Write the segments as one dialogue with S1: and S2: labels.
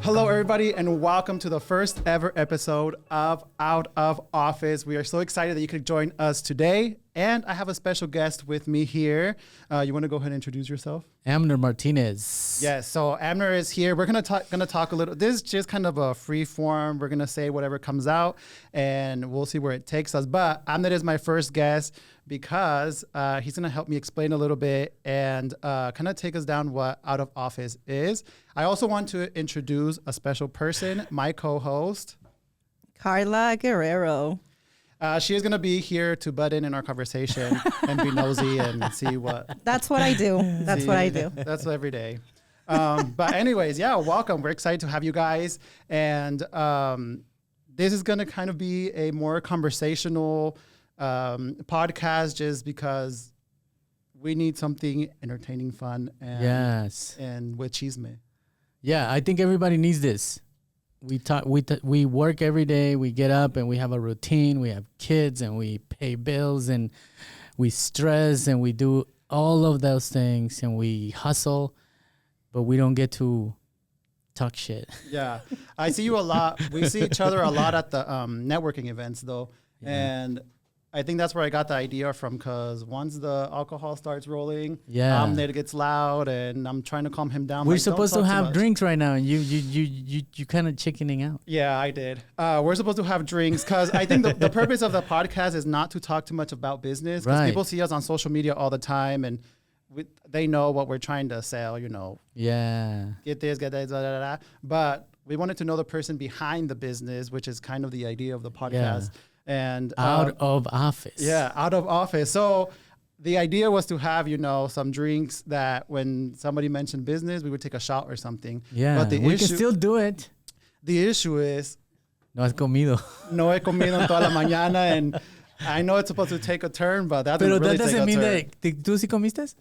S1: Hello, everybody, and welcome to the first ever episode of Out of Office. We are so excited that you could join us today, and I have a special guest with me here. You want to go ahead and introduce yourself?
S2: Amner Martinez.
S1: Yes, so Amner is here. We're gonna talk a little. This is just kind of a free form. We're gonna say whatever comes out, and we'll see where it takes us. But Amner is my first guest because he's gonna help me explain a little bit and kind of take us down what Out of Office is. I also want to introduce a special person, my co-host,
S3: Karla Guerrero.
S1: She is going to be here to butt in our conversation and be nosy and see what.
S3: That's what I do. That's what I do.
S1: That's every day. But anyways, yeah, welcome. We're excited to have you guys. And this is going to kind of be a more conversational podcast just because we need something entertaining, fun, and with chisme.
S2: Yeah, I think everybody needs this. We work every day. We get up and we have a routine. We have kids and we pay bills and we stress and we do all of those things and we hustle, but we don't get to talk shit.
S1: Yeah, I see you a lot. We see each other a lot at the networking events, though, and I think that's where I got the idea from. Because once the alcohol starts rolling, Amner gets loud, and I'm trying to calm him down.
S2: We're supposed to have drinks right now, and you kind of chickening out.
S1: Yeah, I did. We're supposed to have drinks because I think the purpose of the podcast is not to talk too much about business. Because people see us on social media all the time, and they know what we're trying to sell. You know.
S2: Yeah.
S1: Get this, get that, da, da, da. But we wanted to know the person behind the business, which is kind of the idea of the podcast.
S2: Yeah.
S1: And
S2: out of office.
S1: Yeah, out of office. So the idea was to have, some drinks that when somebody mentioned business, we would take a shot or something.
S2: Yeah,
S1: but
S2: we can still do it.
S1: The issue is...
S2: No has comido.
S1: No he comido toda la mañana. And I know it's supposed to take a turn, but that doesn't really take a turn.
S2: Pero that doesn't mean that... ¿Tú sí comiste?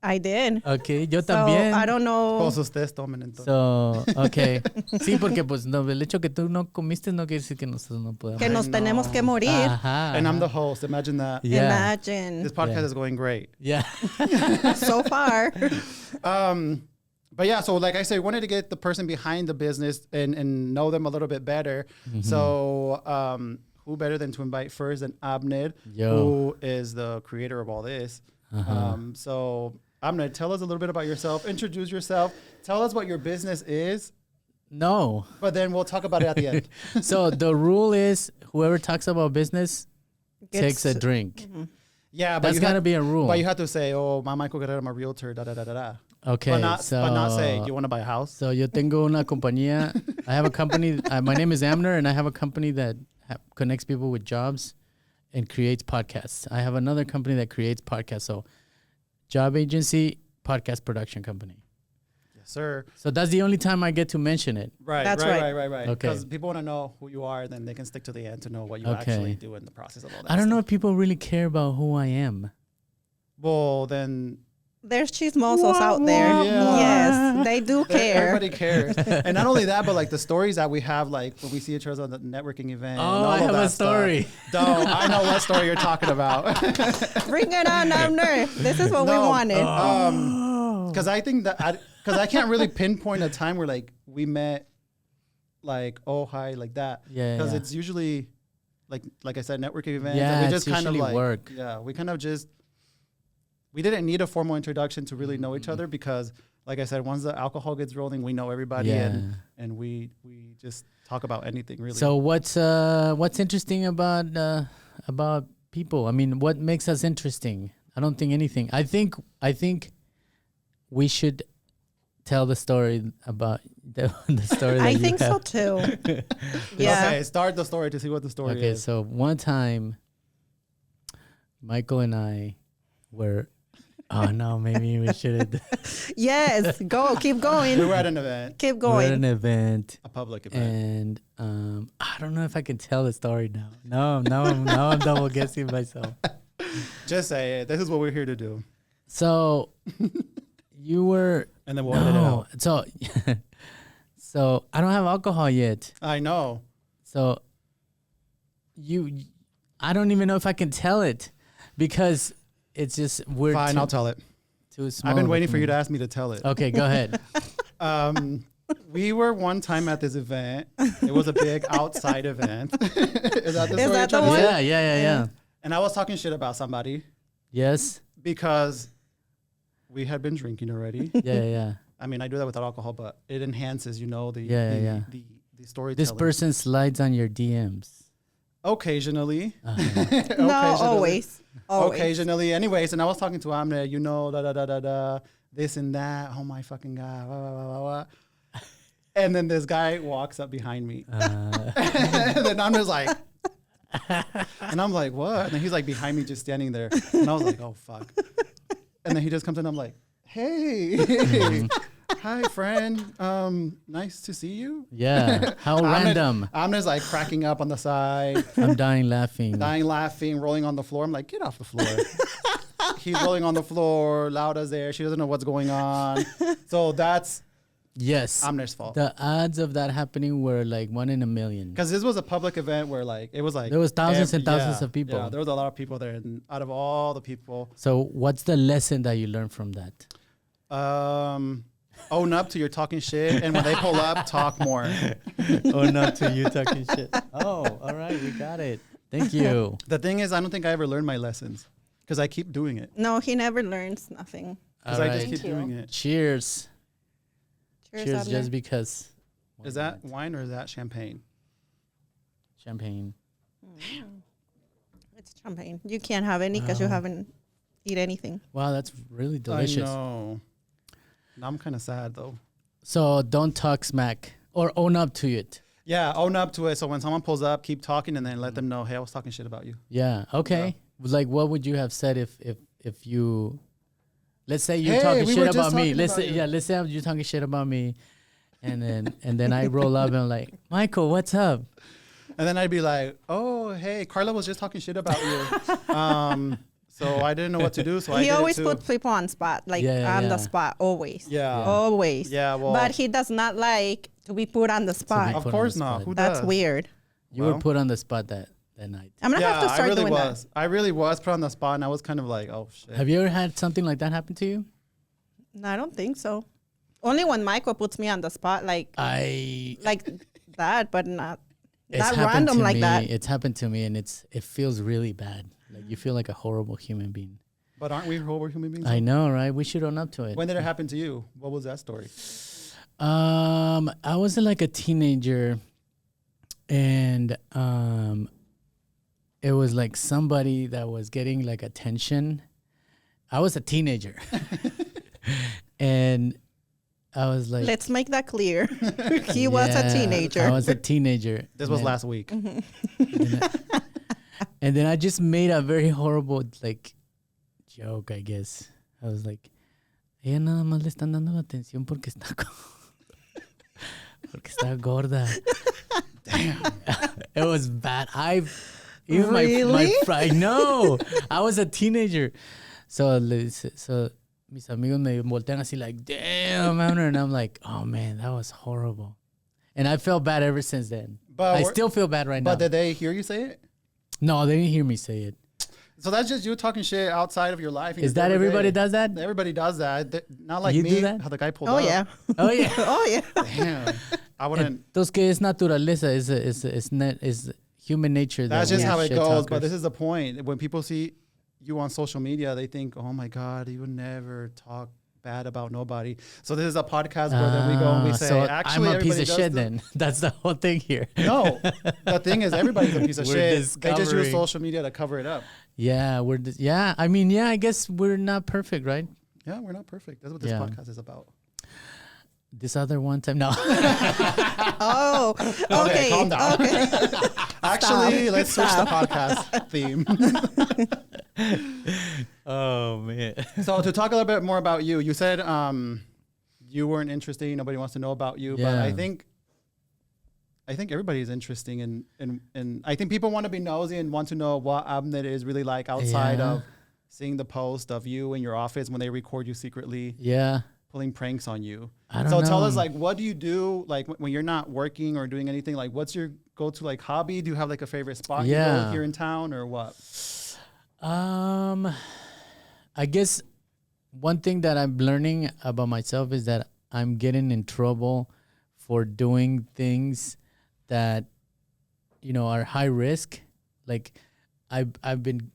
S3: I did.
S2: Okay, yo
S3: so,
S2: también.
S3: I don't know.
S1: Todos ustedes tomen entonces.
S2: So, okay. Sí, porque pues no, el hecho que tú no comiste no quiere decir que nosotros no podemos.
S3: Que nos tenemos que morir.
S2: Ajá.
S1: And I'm the host. Imagine that.
S2: Yeah.
S3: Imagine.
S1: This podcast is going great.
S2: Yeah.
S3: So far.
S1: But yeah, so like I said, we wanted to get the person behind the business and know them a little bit better. Mm-hmm. So who better than to invite first than Amner, who is the creator of all this. Uh-huh. So Amner, tell us a little bit about yourself. Introduce yourself. Tell us what your business is.
S2: No.
S1: But then we'll talk about it at the end.
S2: So the rule is whoever talks about business takes a drink.
S3: Mm-hmm.
S1: Yeah, but
S2: that's got to be a rule.
S1: But you have to say, oh, my Michael Guerrero, I'm a realtor, da da da da da.
S2: Okay.
S1: But not say, you want to buy a house?
S2: So yo tengo una compañía. I have a company. My name is Amner, and I have a company that connects people with jobs and creates podcasts. I have another company that creates podcasts. So job agency, podcast production company.
S1: Yes, sir.
S2: So that's the only time I get to mention it.
S1: Right.
S3: That's
S1: right.
S2: Okay.
S1: Because people want to know who you are, then they can stick to the end to know what you actually do in the process of all that.
S2: I don't know if people really care about who I am.
S1: Well, then...
S3: There's chismosos out there.
S1: Yeah.
S3: Yes, they do care.
S1: Everybody cares. And not only that, but like the stories that we have, like when we see each other on the networking event.
S2: Oh, I have a story.
S1: I know what story you're talking about.
S3: Bring it on, Amner. This is what we wanted.
S1: Because I think that, because I can't really pinpoint a time where like we met, like, oh, hi, like that.
S2: Yeah.
S1: Because it's usually, like I said, networking events.
S2: Yeah,
S1: and we just
S2: it's
S1: kind of
S2: usually
S1: like,
S2: work.
S1: Yeah, we kind of just, we didn't need a formal introduction to really know each other because, like I said, once the alcohol gets rolling, we know everybody and we just talk about anything really.
S2: So what's interesting about people? I mean, what makes us interesting? I don't think anything. I think we should tell the story about the story.
S3: I think so too. Yeah.
S1: Okay, start the story to see what the story is.
S2: Okay, so one time, Michael and I were. Oh no, maybe we shouldn't.
S3: Yes, keep going.
S1: We were at an event.
S3: Keep
S2: We
S3: going.
S2: were at an event.
S1: A public event.
S2: And I don't know if I can tell the story now. No, I'm double guessing myself.
S1: Just say it. This is what we're here to do.
S2: So you were.
S1: And then we'll edit it out.
S2: So I don't have alcohol yet.
S1: I know.
S2: So I don't even know if I can tell it because it's just we're
S1: fine. I'll tell it.
S2: Too small.
S1: I've been waiting for you to ask me to tell it.
S2: Okay, go ahead.
S1: We were one time at this event. It was a big outside event. Is that the story you're
S3: that the
S1: trying to
S3: one?
S1: say?
S2: Yeah.
S1: And I was talking shit about somebody
S2: Yes.
S1: because we had been drinking already.
S2: Yeah.
S1: I mean, I do that without alcohol, but it enhances, the the storytelling.
S2: This person slides on your DMs.
S1: Occasionally.
S3: No,
S1: Occasionally.
S3: always.
S1: Occasionally. Anyways, and I was talking to Amner, this and that. Oh my fucking God. Blah, blah, blah, blah, blah. And then this guy walks up behind me. And then I'm just like, and I'm like, what? And then he's like behind me, just standing there. And I was like, oh, fuck. And then he just comes in. I'm like, hey, hi, friend. Nice to see you.
S2: Yeah. How random.
S1: I'm just like cracking up on the side.
S2: I'm dying laughing.
S1: Rolling on the floor. I'm like, get off the floor. He's rolling on the floor. Lauda's there. She doesn't know what's going on. So that's
S2: Yes.
S1: Amner's fault.
S2: The odds of that happening were like 1 in a million.
S1: Because this was a public event where it was like
S2: there was thousands and thousands of people.
S1: Yeah, there was a lot of people there, and out of all the people,
S2: So what's the lesson that you learned from that?
S1: own up to your talking shit, and when they pull up, talk more.
S2: Own up to you talking shit. Oh, all right, we got it. Thank you.
S1: The thing is, I don't think I ever learned my lessons because I keep doing it.
S3: No, he never learns nothing.
S1: Because
S2: All
S1: I just
S2: right.
S1: keep doing it.
S2: Cheers. Cheers
S3: Abner.
S2: just because.
S1: Is that wine or is that champagne?
S2: Champagne?
S3: It's champagne. You can't have any because you haven't eat anything.
S2: Wow, that's really delicious.
S1: I know. Now I'm kind of sad though.
S2: So don't talk smack or own up to it.
S1: Yeah, own up to it. So when someone pulls up, keep talking and then let them know, hey, I was talking shit about you.
S2: Yeah. Okay. Like, what would you have said if you, let's say you're
S1: Hey,
S2: talking
S1: we were
S2: shit
S1: just
S2: about me.
S1: talking
S2: Let's
S1: about
S2: say,
S1: you.
S2: yeah, let's say you're talking shit about me, and then I roll up and I'm like, Michael, what's up?
S1: And then I'd be like, oh, hey, Karla was just talking shit about you. So I didn't know what to do. So I
S3: He
S1: did
S3: always
S1: it too.
S3: puts people on spot, like
S2: Yeah,
S3: on
S2: yeah.
S3: the spot, always.
S1: Yeah.
S3: Always.
S1: Yeah, well.
S3: But he does not like to be put on the spot.
S1: Of
S2: put on
S1: course
S2: the
S1: not.
S2: spot.
S1: Who
S3: That's
S1: does?
S3: weird.
S2: You
S1: Well.
S2: were put on the spot that night.
S3: I'm gonna have to
S1: I
S3: start
S1: really
S3: doing
S1: was. I really was put on the spot, and I was kind of like, oh shit.
S2: Have you ever had something like that happen to you?
S3: that. No, I don't think so. Only when Michael puts me on the spot, like like that, but not
S2: It's
S3: random
S2: to
S3: like
S2: me.
S3: that.
S2: It's happened to me, and it feels really bad. Like you feel like a horrible human being.
S1: But aren't we horrible human beings?
S2: I know, right? We should own up to it.
S1: When did it happen to you? What was that story?
S2: I was like a teenager, and it was like somebody that was getting like attention. I was a teenager, and I was like,
S3: Let's make that clear. He was a
S2: Yeah,
S3: teenager.
S2: I was a teenager.
S1: This
S2: And
S1: was
S2: then-
S1: last week.
S2: And then I just made a very horrible like joke, I guess. I was like, ella nada más le están dando la atención porque está porque está gorda. Damn. It was bad. Even my
S3: Really?
S2: I know. I was a teenager. So mis amigos me voltean así like, damn, Amner. And I'm like, oh man, that was horrible. And I felt bad ever since then.
S1: But
S2: I
S1: we're-
S2: still feel bad right now.
S1: But did they hear you say it?
S2: No, they didn't hear me say it.
S1: So that's just you talking shit outside of your life. in
S2: Is
S1: your
S2: that
S1: everyday.
S2: everybody does that?
S1: Everybody does that. Not like
S2: You
S1: me.
S2: do that?
S1: How the guy pulled
S3: Oh
S1: up.
S3: yeah.
S2: Oh yeah.
S3: Oh yeah.
S1: Damn. I wouldn't.
S2: Entonces, que es naturaleza, is human nature.
S1: That's
S2: that
S1: just
S2: we're
S1: how it
S2: shit
S1: goes.
S2: talkers.
S1: But this is the point. When people see you on social media, they think, "Oh my God, you would never talk bad about nobody." So this is a podcast where then we go and we say,
S2: so
S1: "Actually,
S2: I'm a piece
S1: everybody
S2: of
S1: does
S2: shit."
S1: the-"
S2: Then that's the whole thing here.
S1: No, the thing is, everybody's a piece of
S2: We're
S1: shit. They just
S2: discovering.
S1: use social media to cover it up.
S2: Yeah, I mean, yeah, I guess we're not perfect, right?
S1: Yeah, we're not perfect. That's what this
S2: Yeah.
S1: podcast is about.
S2: This other one time, no.
S3: Oh. Okay.
S1: calm down.
S3: Okay.
S1: Actually, let's switch the podcast theme.
S2: Oh man.
S1: So to talk a little bit more about you, you said you weren't interesting. Nobody wants to know about you, but
S2: Yeah.
S1: I think everybody is interesting, and I think people want to be nosy and want to know what Amner is really like outside
S2: Yeah.
S1: of seeing the post of you in your office when they record you secretly
S2: Yeah.
S1: pulling pranks on you.
S2: I don't
S1: So
S2: know.
S1: tell us, like, what do you do, like, when you're not working or doing anything? Like, what's your go-to, like, hobby? Do you have, like, a favorite spot you
S2: Yeah.
S1: go here in town or what?
S2: I guess one thing that I'm learning about myself is that I'm getting in trouble for doing things that, are high risk. Like I've been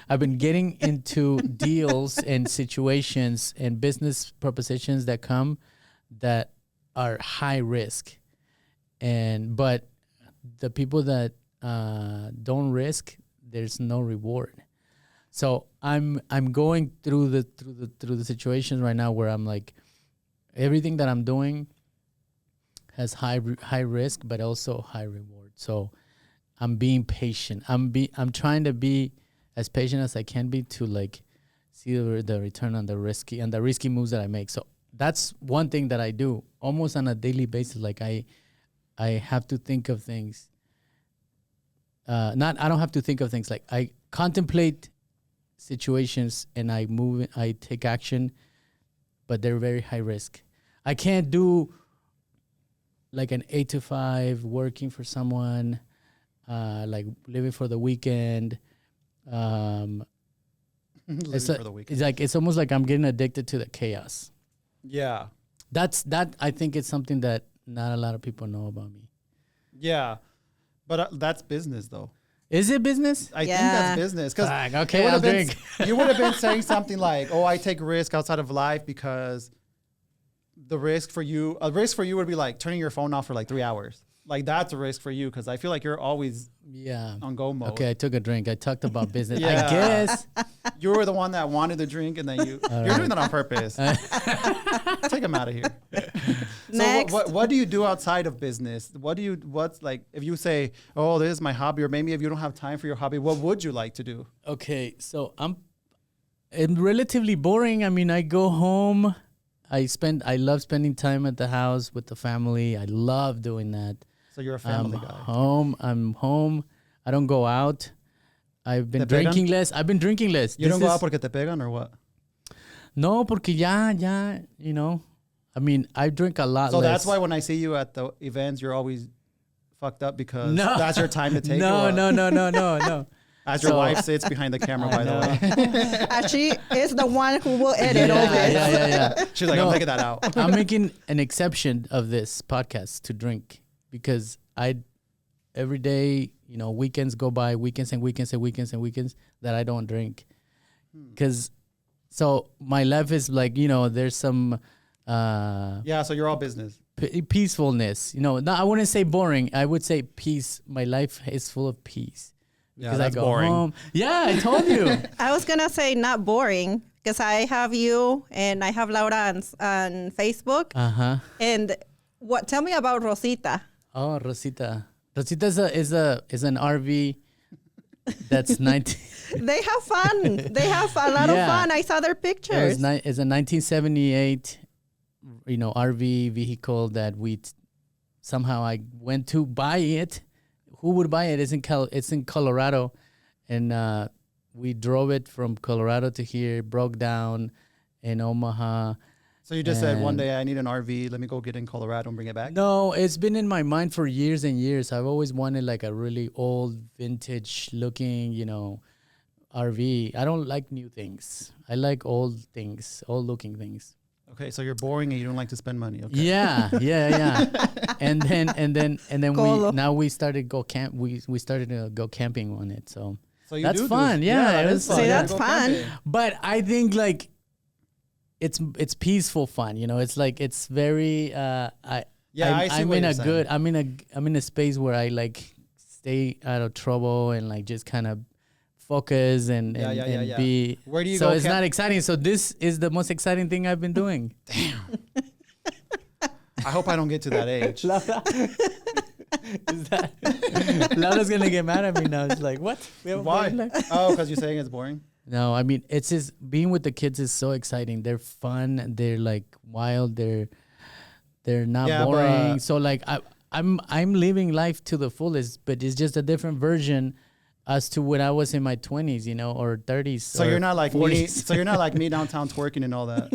S2: I've been getting into deals and situations and business propositions that come that are high risk, but the people that don't risk, there's no reward. So I'm going through the situations right now where I'm like, everything that I'm doing has high risk but also high reward. So I'm being patient. I'm trying to be as patient as I can be to like see the return on the risky moves that I make. So that's one thing that I do almost on a daily basis. Like I have to think of things. I don't have to think of things. Like I contemplate situations and I take action, but they're very high risk. I can't do like an 8 to 5 working for someone, like living for the weekend. It's almost like I'm getting addicted to the chaos.
S1: Yeah.
S2: That I think it's something that not a lot of people know about me.
S1: Yeah. But that's business though.
S2: Is it business?
S1: I think that's business.
S2: Okay, I'll drink.
S1: You would have been saying something like, "Oh, I take risk outside of life because a risk for you would be like turning your phone off for like 3 hours. Like that's a risk for you because I feel like you're always on go mode."
S2: Okay, I took a drink. I talked about business.
S1: Yeah.
S2: I guess
S1: you were the one that wanted the drink, and then you're doing that on purpose. Take him out of here.
S3: Next.
S1: So what do you do outside of business? What's like if you say, "Oh, this is my hobby," or maybe if you don't have time for your hobby, what would you like to do?
S2: Okay, so I'm relatively boring. I mean, I go home. I love spending time at the house with the family. I love doing that.
S1: So you're a family guy.
S2: I'm home. I don't go out. I've been drinking less.
S1: You don't go out porque te pegan or what?
S2: No, porque ya, I mean, I drink a lot less.
S1: So that's why when I see you at the events, you're always fucked up because that's your time to take.
S2: No.
S1: As your wife sits behind the camera, by the way.
S3: She is the one who will edit all this.
S2: Yeah.
S1: She's like, I'm taking that out.
S2: I'm making an exception of this podcast to drink because every day, weekends go by, weekends that I don't drink. Because, so my life is like, there's some...
S1: so you're all business.
S2: Peacefulness. I wouldn't say boring. I would say peace. My life is full of peace.
S1: Yeah, that's boring.
S2: Home. Yeah, I told you.
S3: I was going to say not boring because I have you and I have Laura on Facebook.
S2: Uh-huh.
S3: And tell me about Rosita.
S2: Oh, Rosita. Rosita is an RV that's 19.
S3: They have fun. They have a lot of fun. I saw their pictures.
S2: It's a 1978, RV vehicle that somehow I went to buy it. Who would buy it? It's in Colorado, and we drove it from Colorado to here. Broke down in Omaha.
S1: So you just said one day I need an RV. Let me go get in Colorado and bring it back.
S2: No, it's been in my mind for years and years. I've always wanted like a really old, vintage looking, RV. I don't like new things. I like old things, old looking things.
S1: Okay, so you're boring and you don't like to spend money. Okay.
S2: Yeah. and then we started go camp. We started to go camping on it. So that's fun. Yeah,
S3: it was fun. See, that's fun.
S2: But I think like it's peaceful fun. It's like it's very. I'm in a space where I like stay out of trouble and like just kind of focus and be.
S1: Where do you
S2: so
S1: go?
S2: It's not exciting. So this is the most exciting thing I've been doing.
S1: Damn. I hope I don't get to that age.
S2: Laura's gonna get mad at me now. It's like, what?
S1: Why? Oh, because you're saying it's boring?
S2: No, I mean it's just being with the kids is so exciting. They're fun. They're like wild. They're not boring. So like I'm living life to the fullest, but it's just a different version as to when I was in my 20s, or 30s.
S1: So you're not like 40s. me. So you're not like me downtown twerking and all that.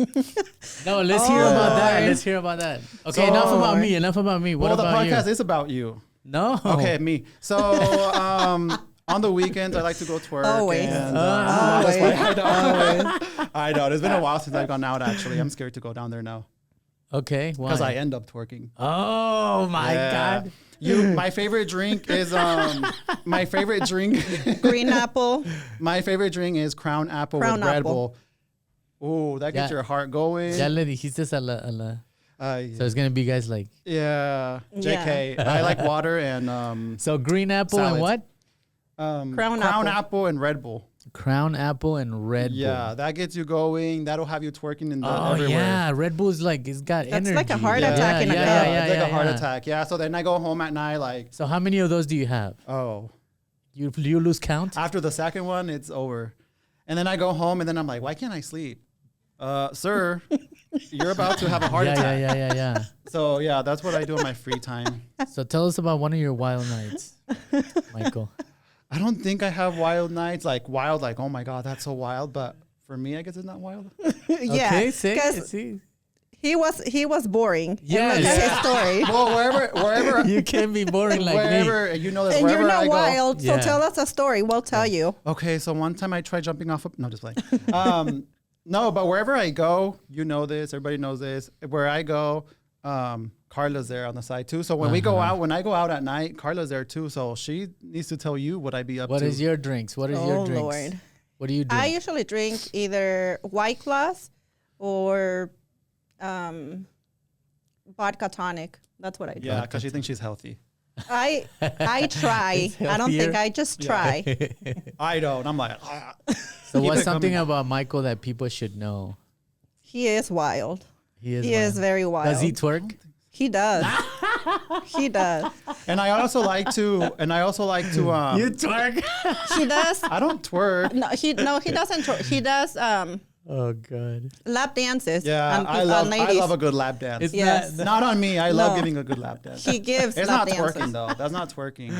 S2: No, let's hear about that. Okay, so, enough about me. What about you?
S1: The podcast is about you.
S2: No.
S1: Okay, me. So on the weekends, I like to go twerk.
S3: Always.
S1: And, I know. It's been a while since I've gone out, actually. I'm scared to go down there now.
S2: Okay, why?
S1: Because I end up twerking.
S2: Oh my God!
S1: My favorite drink is my favorite drink.
S3: Green apple.
S1: My favorite drink is Crown Apple with Red Bull. Ooh, that gets your heart going.
S2: Ya le dijiste a la. So it's gonna be guys like.
S1: Yeah, JK. I like water and
S2: So green apple
S1: salads.
S2: and what?
S3: Crown
S1: Apple and Red Bull.
S2: Crown apple and Red Bull.
S1: Yeah, that gets you going. That'll have you twerking in the everywhere.
S2: Yeah, Red Bull is like it's got energy.
S3: That's like a heart attack in a cup.
S1: It's like a heart attack. Yeah. So then I go home at night like.
S2: So how many of those do you have?
S1: Oh.
S2: You lose count?
S1: After the second one, it's over. And then I go home and then I'm like, why can't I sleep? Sir, you're about to have a heart attack.
S2: Yeah.
S1: So yeah, that's what I do in my free time.
S2: So tell us about one of your wild nights, Michael.
S1: I don't think I have wild nights, like oh my God, that's so wild. But for me, I guess it's not wild.
S3: Yeah.
S2: Okay,
S3: because
S2: see.
S3: he was boring.
S2: Yes.
S3: And look at his story.
S1: Well, wherever
S2: You can't be boring like
S1: wherever
S2: me.
S1: you know this,
S3: And
S1: wherever
S3: you're not
S1: I go.
S3: wild, so
S2: Yeah.
S3: tell us a story. We'll tell you.
S1: Okay, so one time I tried jumping off. No, just playing. No, but wherever I go, you know this. Everybody knows this. Where I go, Karla's there on the side too. So when we go out, when I go out at night, Karla's there too. So she needs to tell you what I be up to.
S2: What is your drinks? What is your drinks?
S3: Lord.
S2: What do you drink?
S3: I usually drink either White Claws or vodka tonic. That's what I do.
S1: Yeah, because she thinks she's healthy.
S3: I try. I don't think I just try.
S1: I don't. I'm like,
S2: So
S1: Keep
S2: what's
S1: it
S2: something
S1: coming.
S2: about Michael that people should know?
S3: He is wild.
S2: He is.
S3: He is very wild.
S2: Does he twerk?
S3: He does. He does.
S1: and I also like to.
S2: You twerk?
S3: He does.
S1: I don't twerk.
S3: No, he doesn't. He does
S2: Oh God.
S3: lap dances.
S1: Yeah,
S3: on,
S1: I
S3: on
S1: love
S3: ladies.
S1: a good lap dance.
S2: It's
S3: Yes.
S2: not.
S1: Not on me. I love
S3: No.
S1: giving a good lap dance.
S3: He gives
S1: It's
S3: lap
S1: not
S3: dances.
S1: twerking though. That's not twerking.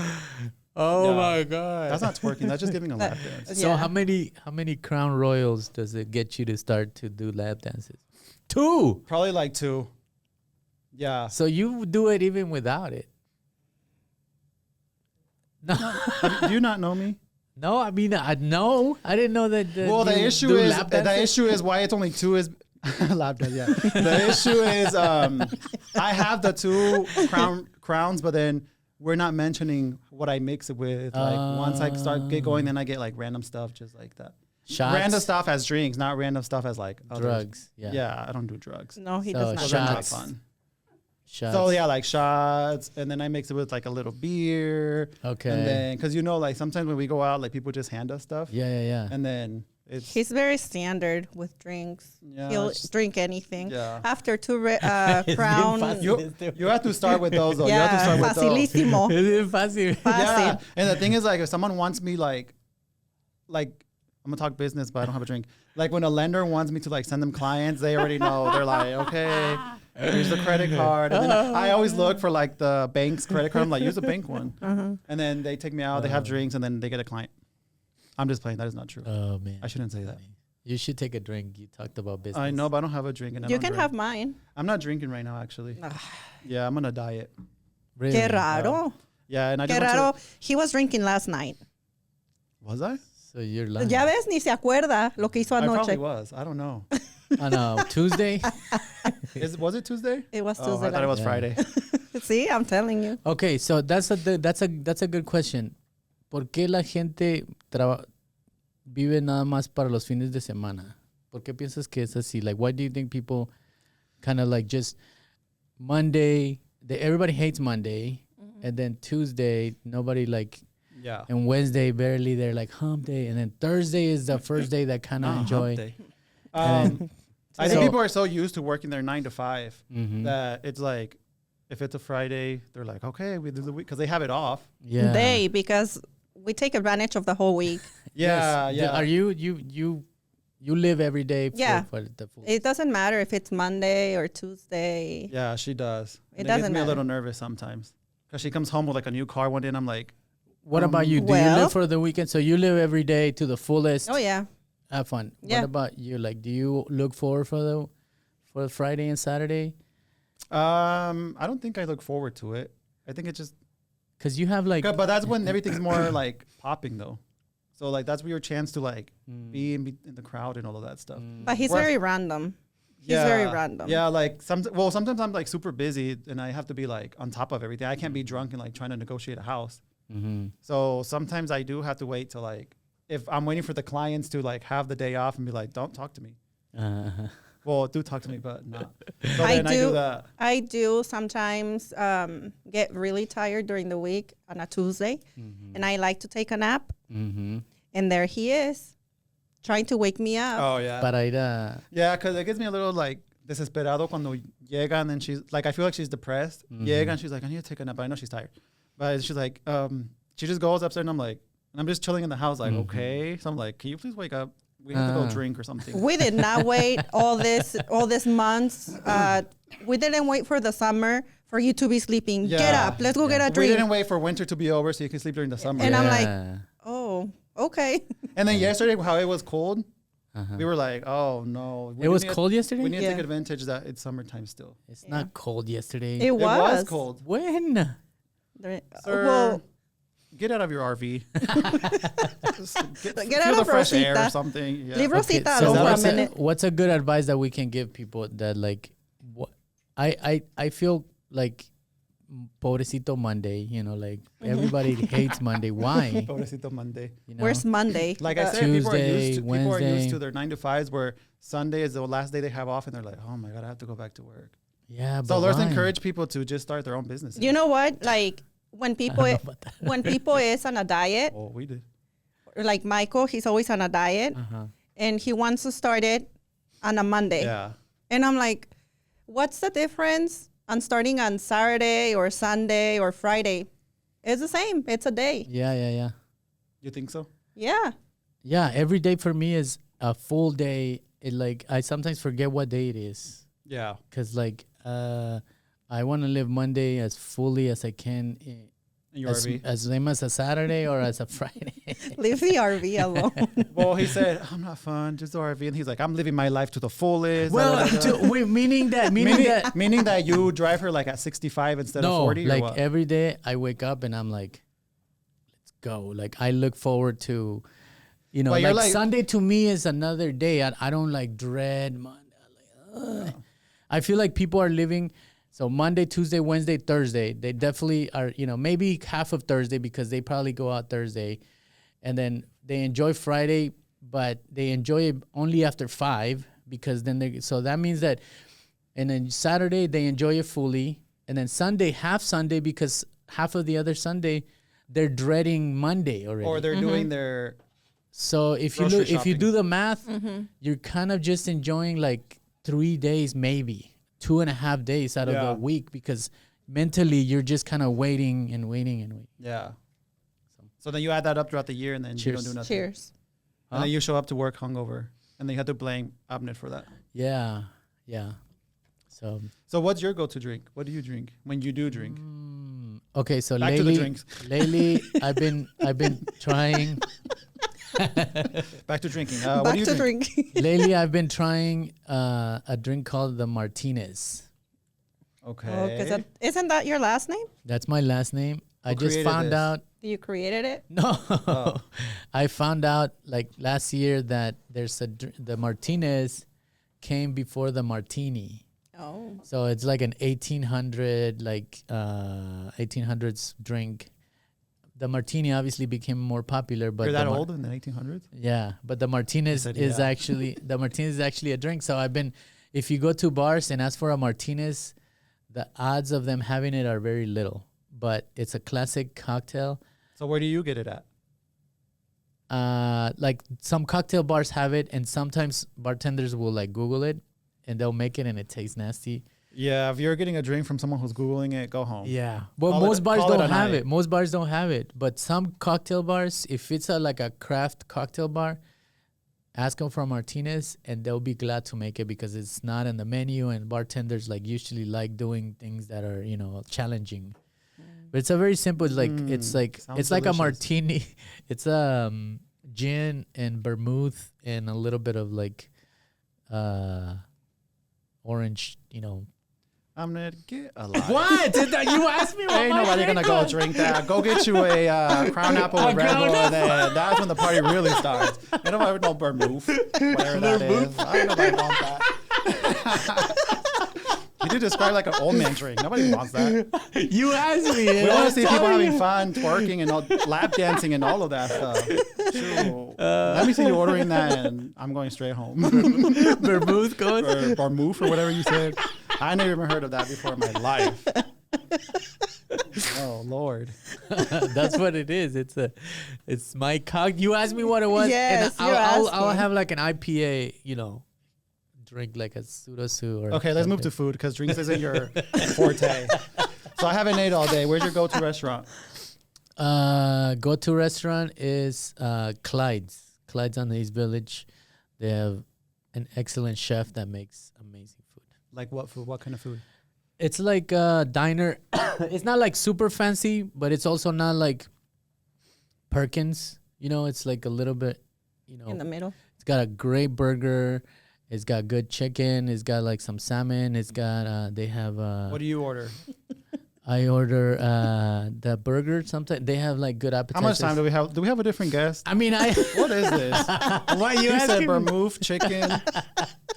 S2: Oh
S1: Yeah.
S2: my God.
S1: That's not twerking. That's just giving a lap dance.
S2: So
S3: Yeah.
S2: how many Crown Royals does it get you to start to do lap dances? 2.
S1: Probably like 2. Yeah.
S2: So you do it even without it. No,
S1: Do you not know me?
S2: no. I mean, I know. I didn't know that.
S1: Well, the
S2: you
S1: issue
S2: do
S1: is
S2: lap dances.
S1: why it's only 2 is lap dance. Yeah. The issue is I have the 2 crowns, but then we're not mentioning what I mix it with. Like once I start get going, then I get like random stuff just like that.
S2: Shots,
S1: Random stuff as drinks, not random stuff as like others.
S2: drugs. Yeah.
S1: Yeah, I don't do drugs.
S3: No, he
S2: So
S3: does not.
S1: Those are not
S2: shots.
S1: fun.
S2: Shots.
S1: So yeah, like shots, and then I mix it with like a little beer.
S2: Okay.
S1: And then, cause you know, like sometimes when we go out, like people just hand us stuff.
S2: Yeah.
S1: And then it's
S3: He's very standard with drinks.
S1: Yeah,
S3: He'll
S1: it's-
S3: drink anything.
S1: Yeah.
S3: After 2
S2: It's
S3: crown.
S2: bien
S1: you have to start with those though. You have to
S3: Yeah,
S1: start with those.
S3: facilísimo.
S2: It's fácil.
S1: Yeah. And the thing is, like, if someone wants me, like I'm gonna talk business, but I don't have a drink. Like when a lender wants me to like send them clients, they already know. They're like, okay, here's the credit card. And then I always look for like the bank's credit card. I'm like, use a bank one. And then they take me out, they have drinks, and then they get a client. I'm just playing. That is not true.
S2: Oh man.
S1: I shouldn't say that.
S2: You should take a drink. You talked about business.
S1: I know, but I don't have a drink. And I
S3: You
S1: don't
S3: can
S1: drink.
S3: have mine.
S1: I'm not drinking right now, actually. Yeah, I'm on a diet.
S2: Really?
S3: Qué raro.
S1: Yeah, and I just
S3: Qué
S1: went to-
S3: raro. He was drinking last night.
S1: Was I?
S2: So you're lying.
S3: Ya ves, ni se acuerda lo que hizo
S1: I probably
S3: anoche.
S1: was. I don't know.
S2: On a Tuesday.
S1: Was it Tuesday?
S3: It was
S1: Oh,
S3: Tuesday.
S1: I thought it was
S2: Yeah.
S1: Friday.
S3: See, I'm telling you.
S2: Okay, so that's a good question. ¿Por qué la gente vive nada más para los fines de semana? ¿Por qué piensas que es así? Like, why do you think people kind of like just Monday? Everybody hates Monday, and then Tuesday nobody like.
S1: Yeah.
S2: And Wednesday, barely, they're like hump day. And then Thursday is the first day that kind of enjoy.
S1: I think
S2: So-
S1: people are so used to working their 9 to 5
S2: Mhm.
S1: that it's like, if it's a Friday, they're like, okay, we do the week because they have it off.
S2: Yeah.
S3: Because we take advantage of the whole week.
S1: Yeah,
S2: Yes.
S1: yeah.
S2: Are you live every day for,
S3: Yeah.
S2: for the full.
S3: It doesn't matter if it's Monday or Tuesday.
S1: Yeah, she does.
S3: It
S1: And
S3: doesn't
S1: gets me a
S3: matter.
S1: little nervous sometimes because she comes home with like a new car one day, and I'm like,
S2: What about you? Do you
S3: Well-
S2: live for the weekend? So you live every day to the fullest.
S3: Oh, yeah.
S2: Have fun.
S3: Yeah.
S2: What about you? Like, do you look forward for Friday and Saturday?
S1: I don't think I look forward to it. I think it's just,
S2: Because you have like.
S1: but that's when everything's more like popping though. So like that's your chance to like be in the crowd and all of that stuff.
S3: But he's
S1: Where-
S3: very random. He's very random.
S1: Yeah, like sometimes I'm like super busy and I have to be like on top of everything. I can't be drunk and like trying to negotiate a house.
S2: Mm-hmm.
S1: So sometimes I do have to wait till like if I'm waiting for the clients to like have the day off and be like, don't talk to me. Well, do talk to me, but not. So I do that.
S3: I do sometimes get really tired during the week on a Tuesday, and I like to take a nap.
S2: Mm-hmm.
S3: And there he is, trying to wake me up.
S1: Oh yeah. Yeah, because it gets me a little like desesperado cuando llega and then she's like, I feel like she's depressed. Llega and she's like, I need to take a nap. But I know she's tired, but she's like, she just goes upstairs and I'm like, and I'm just chilling in the house, like, okay. So I'm like, can you please wake up? We have to go drink or something.
S3: We did not wait all this months. We didn't wait for the summer for you to be sleeping. Yeah. Get up. Let's go get a drink.
S1: We didn't wait for winter to be over so you can sleep during the summer.
S3: And I'm like, oh, okay.
S1: And then yesterday, how it was cold, we were like, oh no.
S2: It was cold yesterday?
S1: We need to take advantage that it's summertime still.
S2: It's not cold yesterday.
S3: It was
S1: cold.
S2: When?
S1: Sir, well, get out of your RV.
S3: Get out of
S1: fresh
S3: Rosita.
S1: air or something. Yeah.
S3: Leave Rosita
S2: so
S3: alone for a minute.
S2: What's a good advice that we can give people that like, I feel like Pobrecito Monday, you know, like everybody hates Monday. Why?
S1: Pobrecito Monday.
S3: You know? Where's Monday?
S1: Like I said,
S2: Tuesday,
S1: people are used to their 9 to 5s where Sunday is the last day they have off and they're like, oh my God, I have to go back to work.
S2: Yeah.
S1: So let's encourage people to just start their own business.
S3: You know what? Like when people is on a diet.
S1: Oh, we did.
S3: Like Michael, he's always on a diet and he wants to start it on a Monday.
S1: Yeah.
S3: And I'm like, what's the difference on starting on Saturday or Sunday or Friday? It's the same. It's a day.
S2: Yeah.
S1: You think so?
S3: Yeah.
S2: Yeah. Every day for me is a full day. It like I sometimes forget what day it is.
S1: Yeah.
S2: Cause like I want to live Monday as fully as I can.
S1: In your RV?
S2: As same as a Saturday or as a Friday.
S3: Leave the RV alone.
S1: Well, he said, I'm not fun, just the RV. And he's like, I'm living my life to the fullest.
S2: Well, meaning that
S1: you drive her like at 65 instead of 40
S2: like
S1: or what?
S2: every day I wake up and I'm like, let's go. Like I look forward to, you know, like Sunday to me is another day. I don't like dread Monday. I feel like people are living. So Monday, Tuesday, Wednesday, Thursday, they definitely are, you know, maybe half of Thursday because they probably go out Thursday. And then they enjoy Friday, but they enjoy it only after 5 because then so that means that, and then Saturday, they enjoy it fully. And then Sunday, half Sunday, because half of the other Sunday, they're dreading Monday already.
S1: Or they're doing their
S2: So if you do the math, you're kind of just enjoying like 3 days, maybe 2.5 days out of the week because mentally you're just kind of waiting.
S1: Yeah. So then you add that up throughout the year and then you don't do nothing.
S3: Cheers.
S1: And then you show up to work hungover and then you have to blame Amner for that.
S2: Yeah. So
S1: what's your go-to drink? What do you drink when you do drink?
S2: Okay, so
S1: Back to the drinks.
S2: Lately I've been trying.
S1: Back to drinking.
S3: Back to drinking.
S2: Lately, I've been trying a drink called the Martinez.
S1: Okay.
S3: Isn't that your last name?
S2: That's my last name. I just found out.
S3: You created it?
S2: No. Oh. I found out like last year that there's the Martinez came before the Martini.
S3: Oh.
S2: So it's like an 1800s drink. The Martini obviously became more popular, but
S1: you're that old in the 1800s?
S2: Yeah, but the Martinez is actually a drink. So if you go to bars and ask for a Martinez, the odds of them having it are very little. But it's a classic cocktail.
S1: So where do you get it at?
S2: Like some cocktail bars have it, and sometimes bartenders will like Google it, and they'll make it, and it tastes nasty.
S1: Yeah, if you're getting a drink from someone who's Googling it, go home.
S2: Yeah. Well, most bars don't have it. Most bars don't have it. But some cocktail bars, if it's like a craft cocktail bar, ask them for Martinez and they'll be glad to make it because it's not in the menu and bartenders like usually like doing things that are, you know, challenging. But it's a very simple, it's like a martini. It's gin and vermouth and a little bit of like orange, you know.
S1: I'm gonna get a lot.
S2: What? You asked me what
S1: ain't nobody gonna go drink that. Go get you a Crown Apple with Red Bull, and then that's when the party really starts. Ain't nobody no vermouth, whatever that is. I ain't nobody want that. You did describe like an old man drink. Nobody wants that.
S2: You asked me.
S1: We want to see people having fun, twerking, and all, lap dancing, and all of that stuff. True. Let me see you ordering that, and I'm going straight home.
S2: Vermouth goes.
S1: or Barmouth or whatever you said. I never even heard of that before in my life. Oh Lord.
S2: That's what it is. It's my cock. You asked me what it was.
S3: Yes,
S2: and
S3: you're
S2: I'll
S3: asking.
S2: have like an IPA, drink like a pseudo or
S1: Okay, let's move to food because drinks isn't your forte. So I haven't ate all day. Where's your go-to restaurant?
S2: Go-to restaurant is Clyde's on the East Village. They have an excellent chef that makes amazing food.
S1: Like what food? What kind of food?
S2: It's like a diner. It's not like super fancy, but it's also not like Perkins. It's like a little bit,
S3: In the middle.
S2: It's got a great burger. It's got good chicken. It's got like some salmon. It's got, they have.
S1: What do you order?
S2: I order the burger. Sometimes they have like good appetizers.
S1: How much time do we have? Do we have a different guest?
S2: I mean,
S1: What is this?
S2: why you
S1: You said
S2: asking?
S1: vermouth chicken.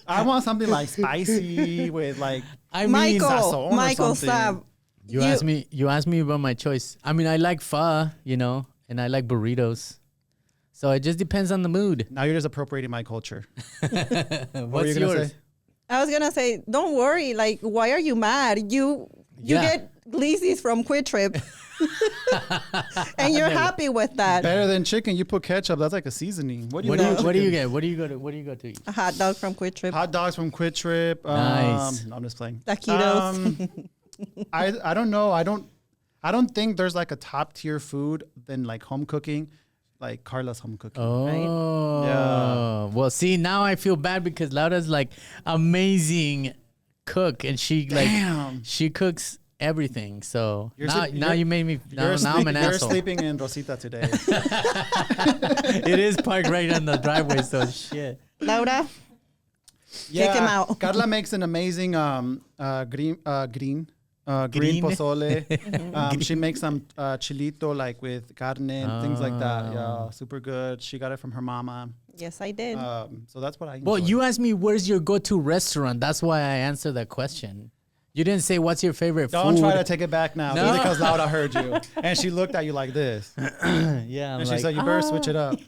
S1: I want something like spicy with like.
S2: I mean,
S1: sazon or
S3: Michael,
S1: something.
S3: stop.
S2: you asked me about my choice. I mean, I like pho, and I like burritos. So it just depends on the mood.
S1: Now you're just appropriating my culture. What were
S2: What's
S1: you gonna
S2: yours?
S1: say?
S3: I was gonna say, don't worry. Like, why are you mad? You
S2: Yeah.
S3: get glizzies from Quick Trip, and you're happy with that.
S1: Better than chicken. You put ketchup. That's like a seasoning. What do you?
S2: What do you
S1: want
S2: what do you
S1: chicken?
S2: get? What do you go to eat?
S3: A hot dog from Quick Trip.
S1: Hot dogs from Quick Trip.
S2: Nice.
S1: No, I'm just playing.
S3: Taquitos.
S1: I don't know. I don't think there's like a top tier food than like home cooking, like Karla's home cooking.
S2: Oh,
S1: Yeah.
S2: Well, see, now I feel bad because Laura's like amazing cook, and she like
S1: Damn.
S2: she cooks everything. So
S1: You're
S2: now,
S1: sleep-
S2: now
S1: you're-
S2: you made me. Now,
S1: You're,
S2: now I'm an
S1: you're
S2: asshole.
S1: sleeping in Rosita today.
S2: It is parked right on the driveway, so shit.
S3: Laura,
S1: Yeah,
S3: him out.
S1: Karla makes an amazing green
S2: Green?
S1: pozole. She makes some chilito like with carne and things like that.
S2: Oh.
S1: Yeah, super good. She got it from her mama.
S3: yes, I did.
S1: So that's what I.
S2: Well,
S1: enjoy.
S2: you asked me where's your go-to restaurant. That's why I answered that question. You didn't say what's your favorite
S1: Don't
S2: food.
S1: try to take it back now
S2: No.
S1: just because Laura heard you and she looked at you like this
S2: Yeah, I'm
S1: and she
S2: like,
S1: said, "You better switch it up."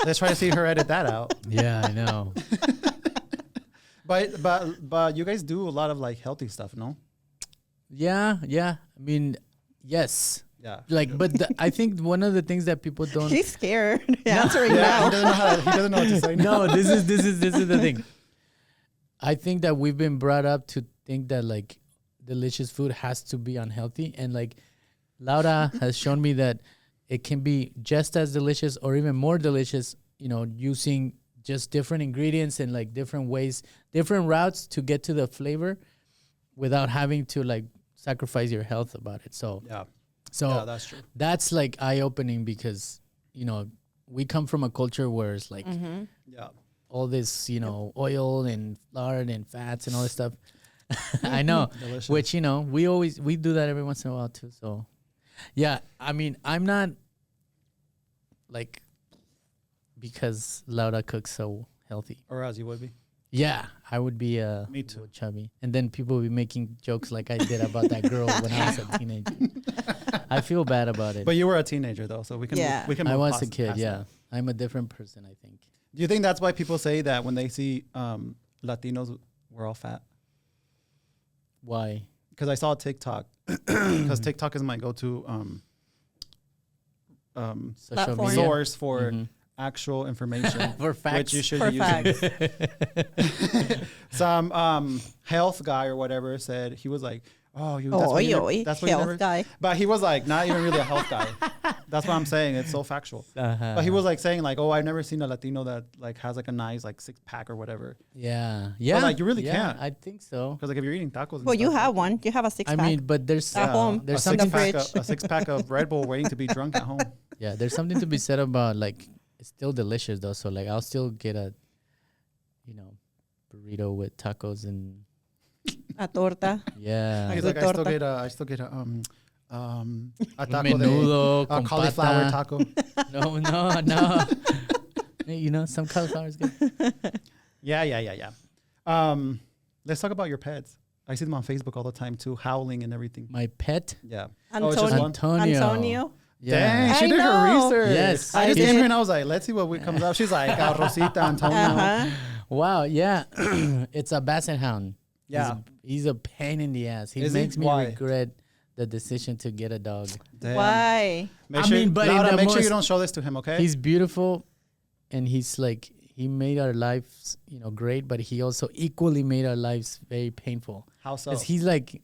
S1: Let's try to see her edit that out.
S2: yeah, I know.
S1: But you guys do a lot of like healthy stuff, no?
S2: Yeah. I mean, yes.
S1: Yeah.
S2: Like, but I think one of the things that people don't.
S3: He's scared answering
S1: Yeah,
S3: now.
S1: he doesn't know what to say.
S2: No, this is the thing. I think that we've been brought up to think that like delicious food has to be unhealthy, and like Laura has shown me that it can be just as delicious or even more delicious, using just different ingredients and like different ways, different routes to get to the flavor without having to like sacrifice your health about it. So
S1: Yeah.
S2: so
S1: Yeah, that's true.
S2: that's like eye-opening because we come from a culture where it's like
S1: Yeah.
S2: all this, oil and lard and fats and all this stuff. I know,
S1: Delicious.
S2: which, we do that every once in a while too. So yeah, I mean, I'm not like, because Laura cooks so healthy.
S1: Or as you would be.
S2: Yeah, I would be
S1: Me too.
S2: chubby. And then people would be making jokes like I did about that girl when I was a teenager. I feel bad about it.
S1: But you were a teenager though, so we can.
S3: Yeah.
S1: We can.
S2: I
S1: move
S2: was a
S1: past-
S2: kid,
S1: past
S2: yeah.
S1: that.
S2: I'm a different person, I think.
S1: Do you think that's why people say that when they see Latinos, we're all fat?
S2: Why?
S1: Because I saw TikTok. Because TikTok is my go-to
S2: Social
S3: Platform.
S2: media?
S1: source for
S2: Mhm.
S1: actual information,
S2: For facts.
S1: which you should
S3: For
S1: be using.
S3: facts.
S1: Some health guy or whatever said he was like, "Oh, you." That's
S3: Oh,
S1: why you
S3: yo,
S1: never- that's why you
S3: health
S1: never-
S3: guy.
S1: But he was like, not even really a health guy. That's what I'm saying. It's so factual.
S2: Uh-huh.
S1: But he was like saying like, "Oh, I've never seen a Latino that like has like a nice like 6-pack or whatever."
S2: Yeah. Yeah.
S1: like, you really
S2: yeah,
S1: can't.
S2: I think so.
S1: Because like if you're eating tacos, and
S3: Well, you
S1: stuff,
S3: have one. You have a six
S2: I
S3: pack.
S2: mean, but there's
S3: At home.
S2: there's
S1: a
S2: something
S3: fridge.
S1: a 6-pack of Red Bull waiting to be drunk at home.
S2: yeah, there's something to be said about like it's still delicious though. So like I'll still get a burrito with tacos and
S3: a torta.
S2: yeah.
S1: He's
S3: Good
S1: like, I
S3: torta.
S1: still get a
S2: Un
S1: taco
S2: menudo
S1: de
S2: con
S1: cauliflower
S2: pata.
S1: taco.
S2: No. Hey, some cauliflower is good.
S1: Yeah. Let's talk about your pets. I see them on Facebook all the time too, howling and everything.
S2: My pet,
S1: Yeah.
S3: Antonio.
S1: just one?
S3: Antonio.
S2: Yeah.
S1: Dang, she
S3: I
S1: did her
S3: know.
S1: research.
S2: Yes.
S1: I just
S2: I
S1: came
S2: did.
S1: here and I was like, let's see what comes out. She's like, Rosita, Antonio.
S3: Uh-huh.
S2: Wow. Yeah. It's a basset hound.
S1: Yeah.
S2: He's a pain in the ass. He
S1: Is he?
S2: makes me
S1: Why?
S2: regret the decision to get a dog.
S1: Damn.
S3: Why?
S1: Make
S2: I
S1: sure,
S2: mean, but in
S1: Laura,
S2: the
S1: make sure
S2: most-
S1: you don't show this to him, okay?
S2: He's beautiful, and he's like he made our lives, great. But he also equally made our lives very painful.
S1: How so?
S2: Because he's like,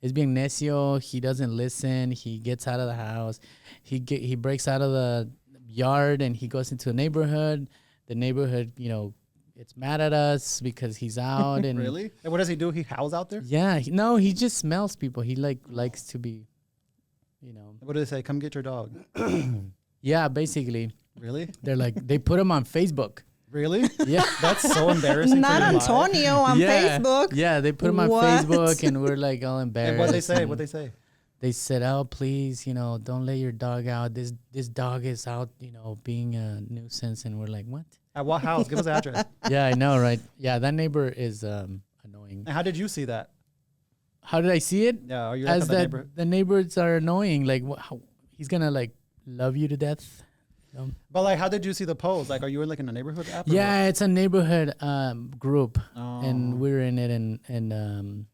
S2: he's being necio. He doesn't listen. He gets out of the house. He breaks out of the yard and he goes into the neighborhood. The neighborhood, it's mad at us because he's out. And
S1: Really? And what does he do? He howls out there?
S2: Yeah. He just smells people. He likes to be,
S1: What do they say? Come get your dog.
S2: Yeah, basically.
S1: Really?
S2: They're like, they put him on Facebook.
S1: Really?
S2: Yeah.
S1: That's so embarrassing.
S3: Not
S1: for your life.
S3: Antonio on Facebook.
S2: Yeah, they put him on
S3: What?
S2: Facebook, and we're like all embarrassed.
S1: And what they say?
S2: and
S1: What they say?
S2: They said, "Oh, please, don't let your dog out. This dog is out, being a nuisance." And we're like, "What?"
S1: At what house? Give us the address.
S2: Yeah, I know, right? Yeah, that neighbor is annoying.
S1: And how did you see that?
S2: How did I see it?
S1: Yeah, are you
S2: As
S1: at the
S2: that
S1: neighborhood?
S2: the neighbors are annoying. Like, how he's gonna like love you to death.
S1: But like, how did you see the post? Like, are you in like in a neighborhood app? or
S2: Yeah, it's a neighborhood group,
S1: what?
S2: and we're in it, and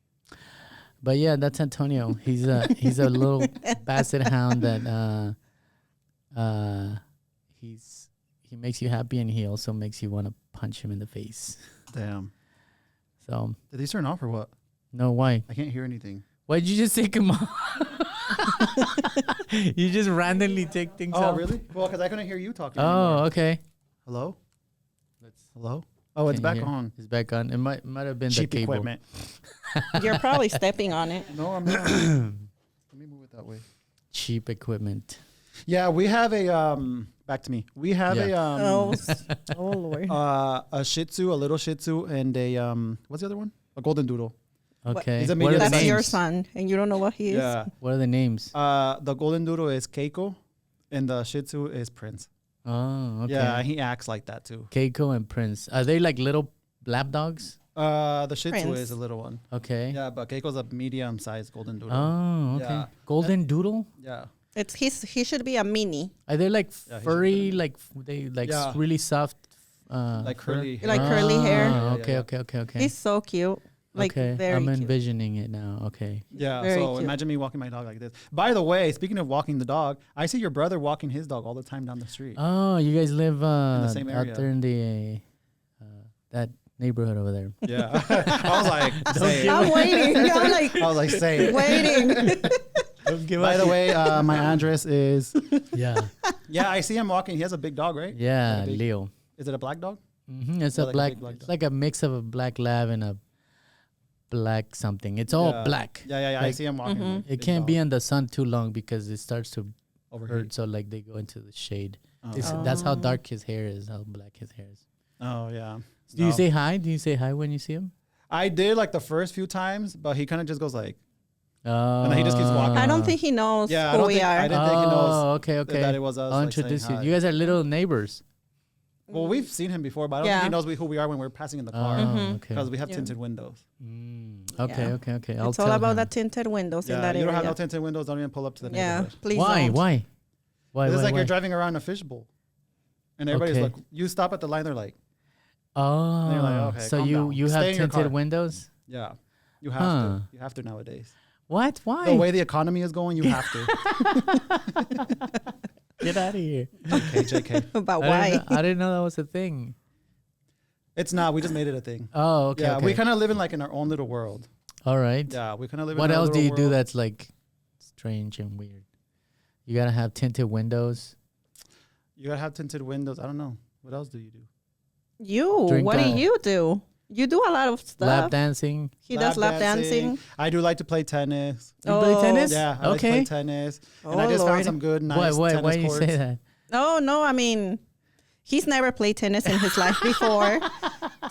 S2: but yeah, that's Antonio. He's a little basset hound that he makes you happy, and he also makes you want to punch him in the face.
S1: Damn.
S2: So
S1: Did these turn off or what?
S2: no, why?
S1: I can't hear anything.
S2: Why'd you just say come on? You just randomly take things
S1: Oh,
S2: off.
S1: really? Well, because I couldn't hear you talking.
S2: Oh,
S1: anymore.
S2: okay.
S1: Hello? Hello? Oh, it's
S2: Can
S1: back
S2: you hear?
S1: on.
S2: It's back on. It might have been
S1: Cheap
S2: the cable.
S1: equipment.
S3: You're probably stepping on it.
S1: No, I'm not. Let me move it that way.
S2: Cheap equipment.
S1: Yeah, we have a back to me. We have
S3: Oh, Lord.
S1: a Shih Tzu, a little Shih Tzu, and a what's the other one? A Golden Doodle.
S2: Okay.
S1: He's a
S2: What are the
S1: medium
S3: That's your
S2: names?
S3: son, and you don't know what he is.
S1: Yeah.
S2: What are the names?
S1: The Golden Doodle is Keiko, and the Shih Tzu is Prince.
S2: Oh, okay.
S1: Yeah, he acts like that too.
S2: Keiko and Prince. Are they like little lap dogs?
S1: The Shih Tzu
S3: Prince.
S1: is a little one.
S2: Okay.
S1: Yeah, but Keiko's a medium-sized Golden Doodle.
S2: Oh, okay.
S1: Yeah.
S2: Golden Doodle?
S1: Yeah.
S3: He should be a mini,
S2: Are they like
S1: Yeah, he's
S2: furry, like they like
S1: Yeah.
S2: really soft
S1: Like
S2: fur?
S1: curly.
S3: like curly hair.
S1: Yeah,
S2: Okay,
S1: yeah.
S2: okay.
S3: He's so cute. Like
S2: okay.
S3: very
S2: I'm
S3: cute.
S2: envisioning it now. Okay.
S1: Yeah,
S3: Very
S1: so
S3: cute.
S1: imagine me walking my dog like this. By the way, speaking of walking the dog, I see your brother walking his dog all the time down the street.
S2: Oh, you guys live
S1: the same area.
S2: out there in the that neighborhood over there.
S1: Yeah. I was like, say it.
S3: I'm waiting. I'm like
S1: I was like, say it.
S3: waiting.
S1: By the way, my address is.
S2: Yeah.
S1: Yeah, I see him walking. He has a big dog, right?
S2: Yeah,
S1: Like a big-
S2: Leo.
S1: Is it a black dog?
S2: It's
S1: Yeah,
S2: a
S1: like a
S2: black.
S1: big black
S2: It's
S1: dog.
S2: like a mix of a black lab and a black something. It's all
S1: Yeah.
S2: black.
S1: Yeah. I
S2: Like,
S1: see him walking.
S3: Mhm.
S1: with
S2: It
S1: his
S2: can't
S1: dog
S2: be in the sun too long because it starts to
S1: over
S2: hurt. So like they go into the shade.
S1: Oh.
S2: That's how dark his hair is. How black his hair is.
S1: Oh, yeah.
S2: Do you
S1: No.
S2: say hi? Do you say hi when you see him?
S1: I did like the first few times, but he kind of just goes like,
S2: Oh.
S1: then he just keeps walking.
S3: I don't think he knows
S1: Yeah, I
S3: who
S1: don't
S3: we
S1: think- I
S3: are.
S1: didn't think he knows
S2: okay, okay.
S1: that it was us.
S2: I'll
S1: like, saying
S2: introduce you.
S1: hi.
S2: You guys are little neighbors.
S1: Well, we've seen him before, but I don't think
S3: Yeah.
S1: he knows who we are when we're passing in the car
S2: Oh, okay.
S1: because we have
S3: Yeah.
S1: tinted windows.
S2: Okay,
S3: Yeah.
S2: okay.
S3: It's all about the tinted windows in
S1: Yeah,
S3: that
S1: you don't
S3: area.
S1: have no tinted windows. Don't even pull up to the
S3: Yeah,
S1: neighborhood.
S3: please
S2: Why?
S3: don't.
S2: Why? Why?
S1: It's
S2: why,
S1: like
S2: why?
S1: you're driving around a fishbowl, and everybody's
S2: Okay.
S1: like, you stop at the line, they're like,
S2: Oh,
S1: you're like, okay,
S2: so
S1: calm
S2: you
S1: down.
S2: you
S1: Stay
S2: have
S1: in your car.
S2: tinted windows?
S1: yeah, you have
S2: Huh.
S1: to. You have to nowadays.
S2: What? Why?
S1: The way the economy is going, you have to.
S2: Get out of here.
S1: JK.
S3: About
S2: I
S3: why?
S2: didn't know that was a thing.
S1: It's not. We just made it a thing.
S2: Oh, okay.
S1: Yeah,
S2: okay.
S1: we kind of live in like in our own little world.
S2: All right.
S1: Yeah, we kind of live.
S2: What
S1: in our
S2: else do
S1: little
S2: you do
S1: world.
S2: that's like strange and weird? You gotta have tinted windows.
S1: You gotta have tinted windows. I don't know. What else do you do?
S3: You?
S2: Drink
S3: What do
S2: alcohol.
S3: you do? You do a lot of stuff.
S2: Lap dancing.
S3: He does lap dancing.
S1: I do like to play tennis.
S2: You play
S3: Oh.
S2: tennis?
S1: Yeah, I like to play
S2: Okay.
S1: tennis.
S3: Oh,
S1: And I just found
S3: Lord.
S1: some good, nice
S2: Why
S1: tennis
S2: you
S1: courts.
S2: say that?
S3: No, I mean, he's never played tennis in his life before,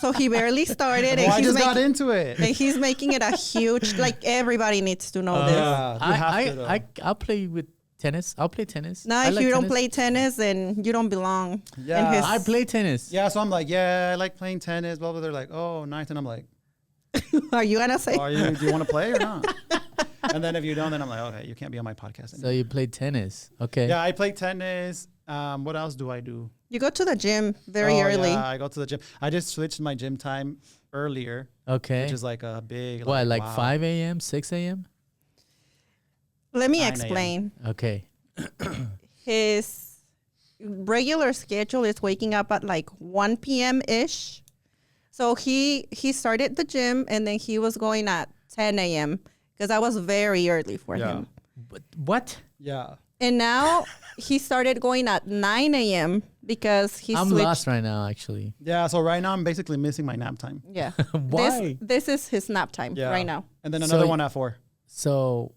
S3: so he barely started,
S1: Well, I
S3: and
S1: just got into it.
S3: he's making it a huge. Like everybody needs to know this.
S1: Yeah, you have to, though.
S2: I'll play with tennis. I'll play tennis.
S3: Now,
S2: I
S3: if
S2: like
S3: you don't
S2: tennis.
S3: play tennis, then you don't belong.
S1: Yeah.
S3: in his,
S2: I play tennis.
S1: Yeah, so I'm like, yeah, I like playing tennis. Blah blah. They're like, oh, nice, and I'm like,
S3: Are you gonna say?
S1: Do you want to play or not? And then if you don't, then I'm like, okay, you can't be on my podcast
S2: So
S1: anymore.
S2: you play tennis. Okay.
S1: Yeah, I play tennis. What else do I do?
S3: You go to the gym very early.
S1: Yeah, I go to the gym. I just switched my gym time earlier,
S2: Okay.
S1: which is like a big.
S2: What, like
S1: wow.
S2: 5 a.m., 6 a.m.?
S3: Let me
S1: 9 a.m.
S3: explain.
S2: Okay.
S3: His regular schedule is waking up at like 1 p.m. ish. So he started the gym and then he was going at 10 a.m. because that was very early for
S1: Yeah.
S3: him.
S2: But what?
S1: Yeah.
S3: And now he started going at 9 a.m. because he
S2: I'm
S3: switched.
S2: lost right now, actually.
S1: Yeah. So right now I'm basically missing my nap time.
S3: Yeah.
S2: Why?
S3: This is his nap time
S1: Yeah.
S3: right now.
S1: And then
S2: So
S1: another
S2: y-
S1: one at 4.
S2: So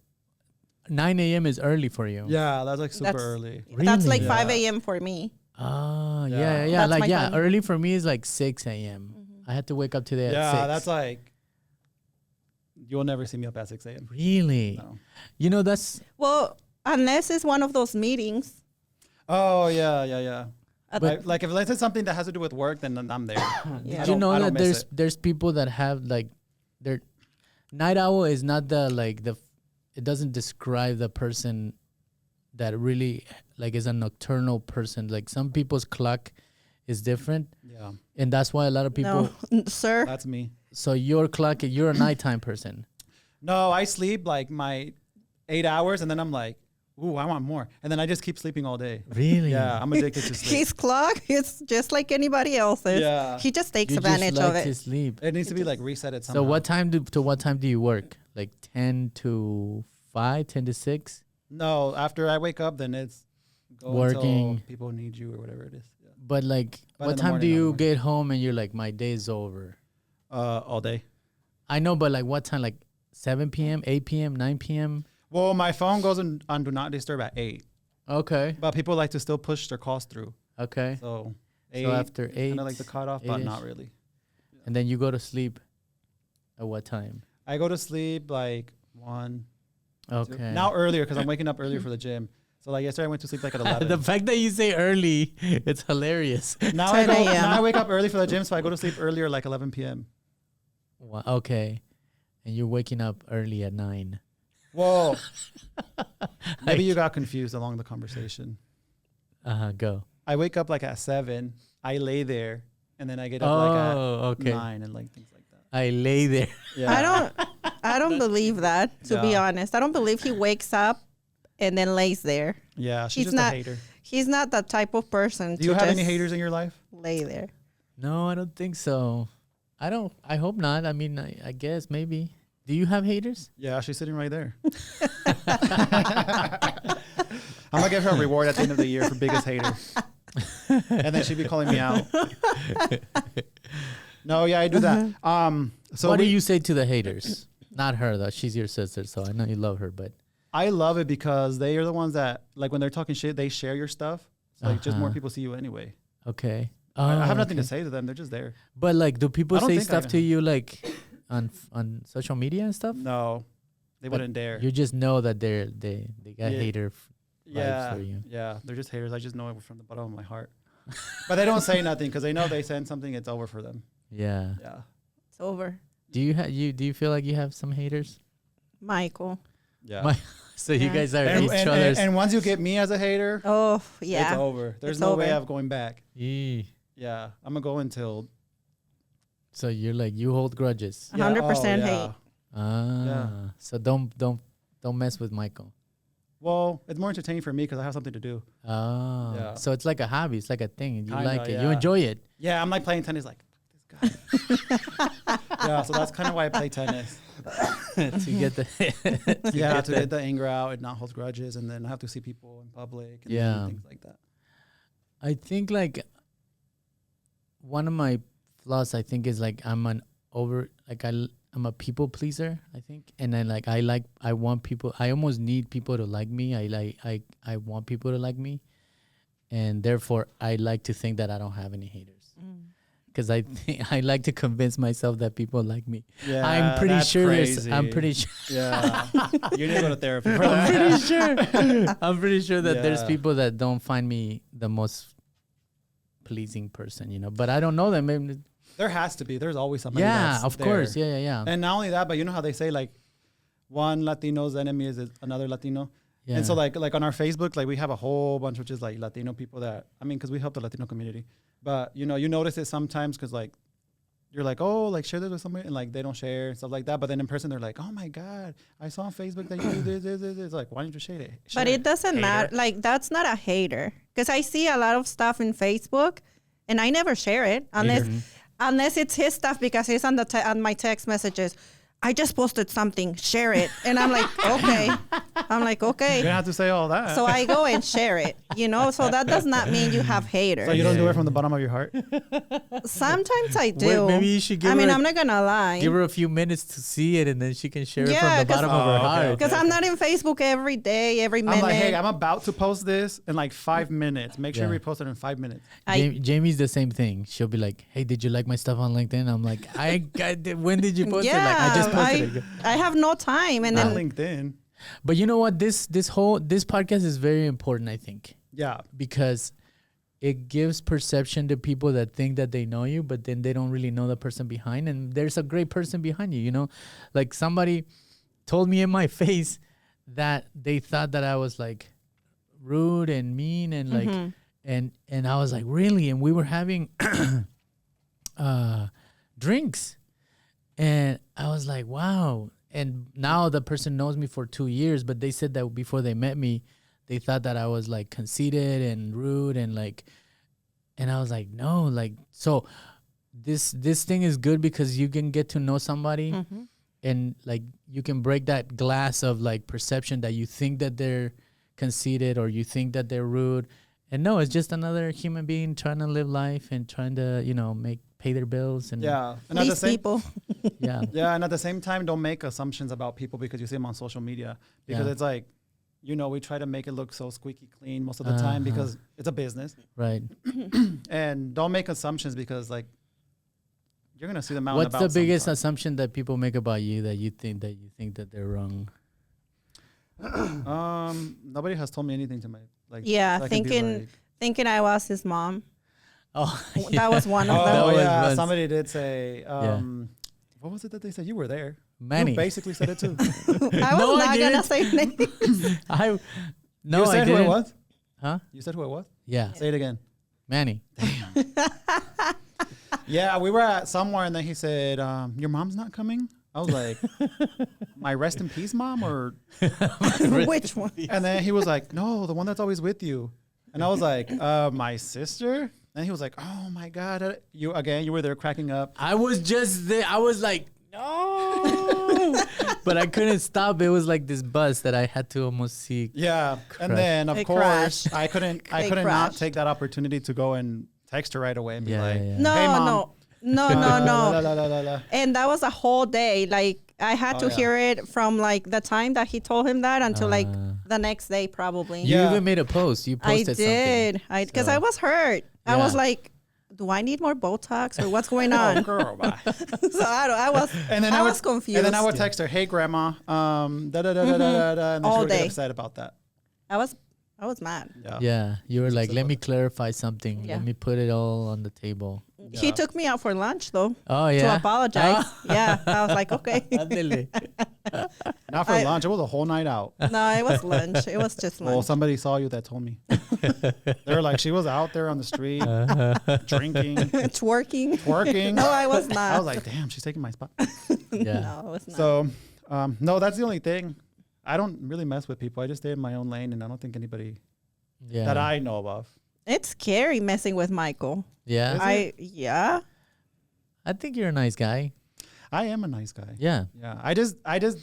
S2: 9 a.m. is early for you.
S1: Yeah, that's like super
S3: That's-
S1: early.
S3: That's like
S2: Really?
S3: 5
S1: Yeah.
S3: a.m. for me.
S2: Ah,
S1: Yeah.
S2: yeah, yeah.
S3: That's
S2: Like,
S3: my
S2: yeah,
S3: time.
S2: early for me is like 6 a.m. I had to wake up today at 6.
S1: Yeah, that's like. You'll never see me up at 6 a.m.
S2: Really?
S1: No.
S2: You know, that's
S3: Well, unless it's one of those meetings.
S1: Oh yeah.
S2: But-
S1: Like if let's say something that has to do with work, then I'm there.
S3: Yeah.
S1: I
S2: Did you
S1: don't-
S2: know
S1: I don't
S2: that
S1: miss it.
S2: there's people that have like their night owl is not the like the it doesn't describe the person that really like is a nocturnal person. Like some people's clock is different,
S1: Yeah,
S2: and that's why a lot of people.
S3: No, sir.
S1: that's me.
S2: So your clock, you're a nighttime person.
S1: No, I sleep like my 8 hours, and then I'm like, ooh, I want more, and then I just keep sleeping all day.
S2: Really?
S1: Yeah, I'm addicted to sleep.
S3: His clock is just like anybody else's.
S1: Yeah.
S3: He just takes
S2: You
S3: advantage
S2: just
S3: of
S2: like
S3: it.
S2: to sleep.
S1: It needs to be like reset at
S2: So
S1: somehow.
S2: what time to what time do you work? Like 10 to 5, 10 to 6?
S1: No, after I wake up, then it's go
S2: Working.
S1: until people need you or whatever it is. Yeah.
S2: But like
S1: But
S2: what
S1: in the
S2: time do
S1: morning,
S2: you
S1: I'm
S2: get home and you're like my day's over?
S1: All day.
S2: I know, but like what time? Like 7 p.m., 8 p.m., 9 p.m.?
S1: Well, my phone goes on do not disturb at 8,
S2: Okay.
S1: but people like to still push their calls through.
S2: Okay.
S1: So 8,
S2: So after 8,
S1: kind of like the cutoff, but
S2: 8-ish.
S1: not really.
S2: and then you go to sleep at what time?
S1: I go to sleep like 1. 2.
S2: Okay.
S1: Now earlier because I'm waking up earlier for the gym. So like yesterday I went to sleep like at 11.
S2: the fact that you say early, it's hilarious.
S1: now
S3: 10 a.m.
S1: Now I wake up early for the gym, so I go to sleep earlier like 11 p.m.
S2: Wow, okay. And you're waking up early at 9.
S1: Whoa. Maybe you got confused along the conversation.
S2: Go.
S1: I wake up like at 7. I lay there, and then I get up like at
S2: okay.
S1: 9 and like things like that.
S2: I lay there.
S1: Yeah.
S3: I don't believe that, to be
S1: Yeah.
S3: honest. I don't believe he wakes up and then lays there.
S1: Yeah, she's
S3: He's
S1: just
S3: not-
S1: a hater.
S3: He's not that type of person
S1: Do you
S3: to
S1: have
S3: just
S1: any haters in your life?
S3: lay there.
S2: No, I don't think so. I hope not. I mean, I guess maybe. Do you have haters?
S1: Yeah, she's sitting right there. I'm gonna give her a reward at the end of the year for biggest hater, and then she'd be calling me out. No, yeah, I do that. So
S2: What do you say to the haters? Not her though. She's your sister, so I know you love her. But
S1: I love it because they are the ones that, like, when they're talking shit, they share your stuff. So like, just more
S2: Uh-huh.
S1: people see you anyway.
S2: okay.
S1: I have nothing to
S2: okay.
S1: say to them. They're just there.
S2: But like, do people
S1: I don't
S2: say
S1: think I
S2: stuff to
S1: have.
S2: you like on social media and stuff?
S1: No, they
S2: But
S1: wouldn't dare.
S2: You just know that they got
S1: Yeah.
S2: hater.
S1: Yeah,
S2: for you.
S1: yeah, they're just haters. I just know it from the bottom of my heart. But they don't say nothing because they know they send something, it's over for them.
S2: Yeah.
S1: Yeah.
S3: It's over.
S2: Do you feel like you have some haters?
S3: Michael.
S1: Yeah.
S2: My- So you
S3: Yeah.
S2: guys are
S1: and,
S2: each
S1: and-
S2: other's.
S1: and once you get me as a hater,
S3: Oh,
S1: it's
S3: yeah.
S1: over. There's
S3: It's
S1: no way
S3: over.
S1: of going back.
S2: Eee.
S1: Yeah, I'm gonna go until
S2: So you're like you hold grudges.
S3: 100%
S1: yeah.
S3: hate.
S2: Ah. So don't mess with Michael.
S1: Well, it's more entertaining for me because I have something to do.
S2: Oh.
S1: Yeah.
S2: So it's like a hobby. It's like a thing. You
S1: Kinda,
S2: like it. You
S1: yeah.
S2: enjoy it.
S1: Yeah, I'm like playing tennis, like fuck this guy. Yeah, so that's kind of why I play tennis.
S2: to get the
S1: Yeah, to get the anger out and not hold grudges, and then I have to see people in public. And
S2: Yeah.
S1: things like that.
S2: I think like one of my flaws I think is like I'm a people pleaser, I think. And then like I want people, I almost need people to like me. I want people to like me. And therefore I like to think that I don't have any haters. Because I like to convince myself that people like me.
S1: Yeah,
S2: I'm pretty
S1: that's
S2: sure
S1: crazy.
S2: I'm pretty sure
S1: Yeah, you need to go to therapy for
S2: I'm
S1: that.
S2: pretty sure. I'm pretty sure that there's
S1: Yeah.
S2: people that don't find me the most pleasing person, you know. But I don't know them. Maybe
S1: There has to be. There's always somebody.
S2: Yeah,
S1: that's
S2: of
S1: there.
S2: course. Yeah.
S1: And not only that, but you know how they say like, one Latino's enemy is another Latino.
S2: Yeah.
S1: And so like on our Facebook, like we have a whole bunch of just like Latino people that, I mean, because we help the Latino community. But you know, you notice it sometimes because like you're like, oh, like share this with somebody, and like they don't share and stuff like that. But then in person, they're like, oh my God, I saw on Facebook that you do this. It's like, why don't you share it?
S3: But it doesn't matter. Like that's not a hater, because I see a lot of stuff in Facebook, and I never share it unless it's his stuff, because it's on on my text messages. I just posted something, share it. And I'm like, okay.
S1: You don't have to say all that.
S3: So I go and share it, you know? So that does not mean you have haters.
S1: So you don't do it from the bottom of your heart?
S3: Sometimes I do.
S2: Maybe you should give
S3: I
S2: her
S3: mean,
S2: a-
S3: I'm not going to lie.
S2: Give her a few minutes to see it, and then she can share it
S3: Yeah,
S2: from the bottom of her heart.
S3: Because I'm not in Facebook every day, every minute.
S1: I'm like, hey, I'm about to post this in like 5 minutes. Make sure
S2: Yeah.
S1: we post it in 5 minutes.
S2: Jamie's the same thing. She'll be like, "Hey, did you like my stuff on LinkedIn?" I'm like, when did you post it?" Like, I just posted it.
S3: I have no time. And
S1: Not
S3: then
S1: LinkedIn.
S2: But you know what? This podcast is very important, I think,
S1: Yeah.
S2: because it gives perception to people that think that they know you, but then they don't really know the person behind. And there's a great person behind you, you know? Like somebody told me in my face that they thought that I was like rude and mean and like, and I was like, really? And we were having drinks. And I was like, wow. And now the person knows me for 2 years, but they said that before they met me, they thought that I was like conceited and rude and like, and I was like, no, like, so this thing is good because you can get to know somebody and like you can break that glass of like perception that you think that they're conceited or you think that they're rude. And no, it's just another human being trying to live life and trying to, you know, pay their bills. And
S1: Yeah. And
S3: these people.
S2: yeah.
S1: Yeah, and at the same time, don't make assumptions about people because you see them on social media. Because it's like, you know, we try to make it look so squeaky clean most of the time because it's a business.
S2: Right.
S1: And don't make assumptions because, like, you're gonna see them out.
S2: What's
S1: and about
S2: the biggest
S1: sometimes.
S2: assumption that people make about you that you think that they're wrong?
S1: Nobody has told me anything to my like.
S3: Yeah,
S1: that can be
S3: thinking I was his mom.
S2: Oh,
S3: That was one of
S1: Oh
S3: them.
S2: was
S1: yeah,
S2: once.
S1: somebody did say. What was it that they said? You were there.
S2: Manny.
S1: You basically said it too.
S3: I was
S2: No, I
S3: not going to
S2: didn't.
S3: say names.
S1: You said who it was?
S2: Huh?
S1: You said who it was?
S2: Yeah,
S1: Say it again.
S2: Manny.
S1: Yeah, we were at somewhere, and then he said, "Your mom's not coming." I was like, "My rest in peace, mom," or
S3: Which one?
S1: and then he was like, "No, the one that's always with you," and I was like, "My sister." And he was like, "Oh my God, you were there cracking up."
S2: I was just there. I was like, no, but I couldn't stop. It was like this bus that I had to almost see.
S1: Yeah, and
S2: Crush.
S1: then of
S3: They
S1: course
S3: crashed.
S1: I couldn't
S3: They
S1: not
S3: crashed.
S1: take that opportunity to go and text her right away and be
S2: Yeah,
S1: like,
S2: yeah.
S3: No,
S1: "Hey, Mom."
S3: no.
S1: La,
S3: No.
S1: la, la, la.
S3: And that was a whole day. Like I had
S1: Oh,
S3: to
S1: yeah.
S3: hear it from like the time that he told him that until like
S2: Uh.
S3: the next day probably.
S2: You
S1: Yeah.
S2: even made a post. You
S3: I
S2: posted
S3: did.
S2: something.
S3: Because
S2: So-
S3: I was hurt. I
S2: Yeah.
S3: was like, do I need more Botox or what's going
S1: Oh,
S3: on?
S1: girl, bye.
S3: So I was
S1: And then
S3: I
S1: would,
S3: was confused.
S1: And then I would text her, "Hey, grandma, da da da da da da da," and then
S3: All
S1: she would get
S3: day.
S1: upset about that.
S3: I was mad.
S1: Yeah.
S2: Yeah, you were like,
S1: upset
S2: let
S1: about
S2: me clarify something.
S3: Yeah.
S2: Let me put it all on the table.
S3: He took me out for lunch though
S2: Oh yeah.
S3: to apologize.
S2: Oh.
S3: Yeah, I was like, okay.
S2: Ándele.
S1: Not for
S3: I-
S1: lunch. It was a whole night out.
S3: No, it was lunch. It was just
S1: Well,
S3: lunch.
S1: somebody saw you that told me. They were like, she was out there on the street drinking,
S3: Twerking.
S1: twerking.
S3: No, I was not.
S1: I was like, damn, she's taking my spot.
S2: Yeah.
S3: No, I was not.
S1: So, no, that's the only thing. I don't really mess with people. I just stay in my own lane, and I don't think anybody
S2: Yeah.
S1: that I know of.
S3: It's scary messing with Michael.
S2: Yeah.
S3: Yeah.
S2: I think you're a nice guy.
S1: I am a nice guy.
S2: Yeah.
S1: Yeah, I just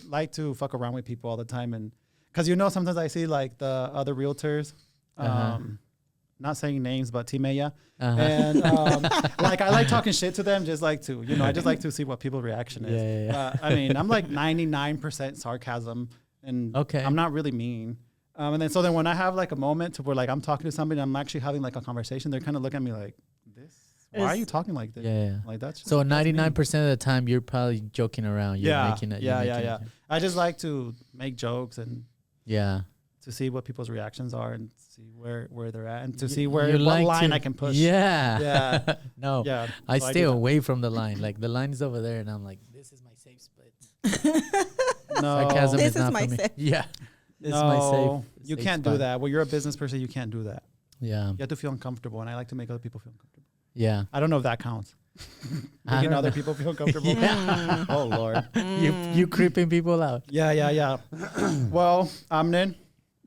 S1: like to fuck around with people all the time, and because sometimes I see like the other realtors, not saying names, but Timeya, and like I like talking shit to them, just like to I just like to see what people's reaction is.
S2: Yeah.
S1: I mean, I'm like 99% sarcasm, and
S2: Okay.
S1: I'm not really mean. And then when I have like a moment to where like I'm talking to somebody, and I'm actually having like a conversation, they're kind of looking at me like, "This, why are you talking like this?"
S2: Yeah.
S1: Like that's
S2: So
S1: that's me.
S2: 99% of the time, you're probably joking around. You're making it. You're making it.
S1: I just like to make jokes and
S2: Yeah.
S1: to see what people's reactions are and see where they're at and to see
S2: You
S1: what
S2: like
S1: line
S2: to-
S1: I can push.
S2: Yeah.
S1: Yeah.
S2: No.
S1: Yeah.
S2: I
S1: So
S2: stay
S1: do that.
S2: away from the line. Like the line is over there, and I'm like, this is my safe split.
S1: No.
S2: Sarcasm
S3: This
S2: is
S3: is
S2: not
S3: my
S2: for me.
S3: safe.
S2: Yeah. This is
S1: no,
S2: my safe.
S1: you
S2: safe
S1: can't do
S2: spot.
S1: that. Well, you're a business person. You can't do that.
S2: Yeah.
S1: You have to feel uncomfortable, and I like to make other people feel uncomfortable.
S2: Yeah.
S1: I don't know if that counts.
S2: I
S1: Making
S2: don't
S1: other
S2: know.
S1: people feel comfortable.
S2: Yeah.
S1: Oh Lord.
S2: You creeping people out.
S1: Yeah. Well, Amner,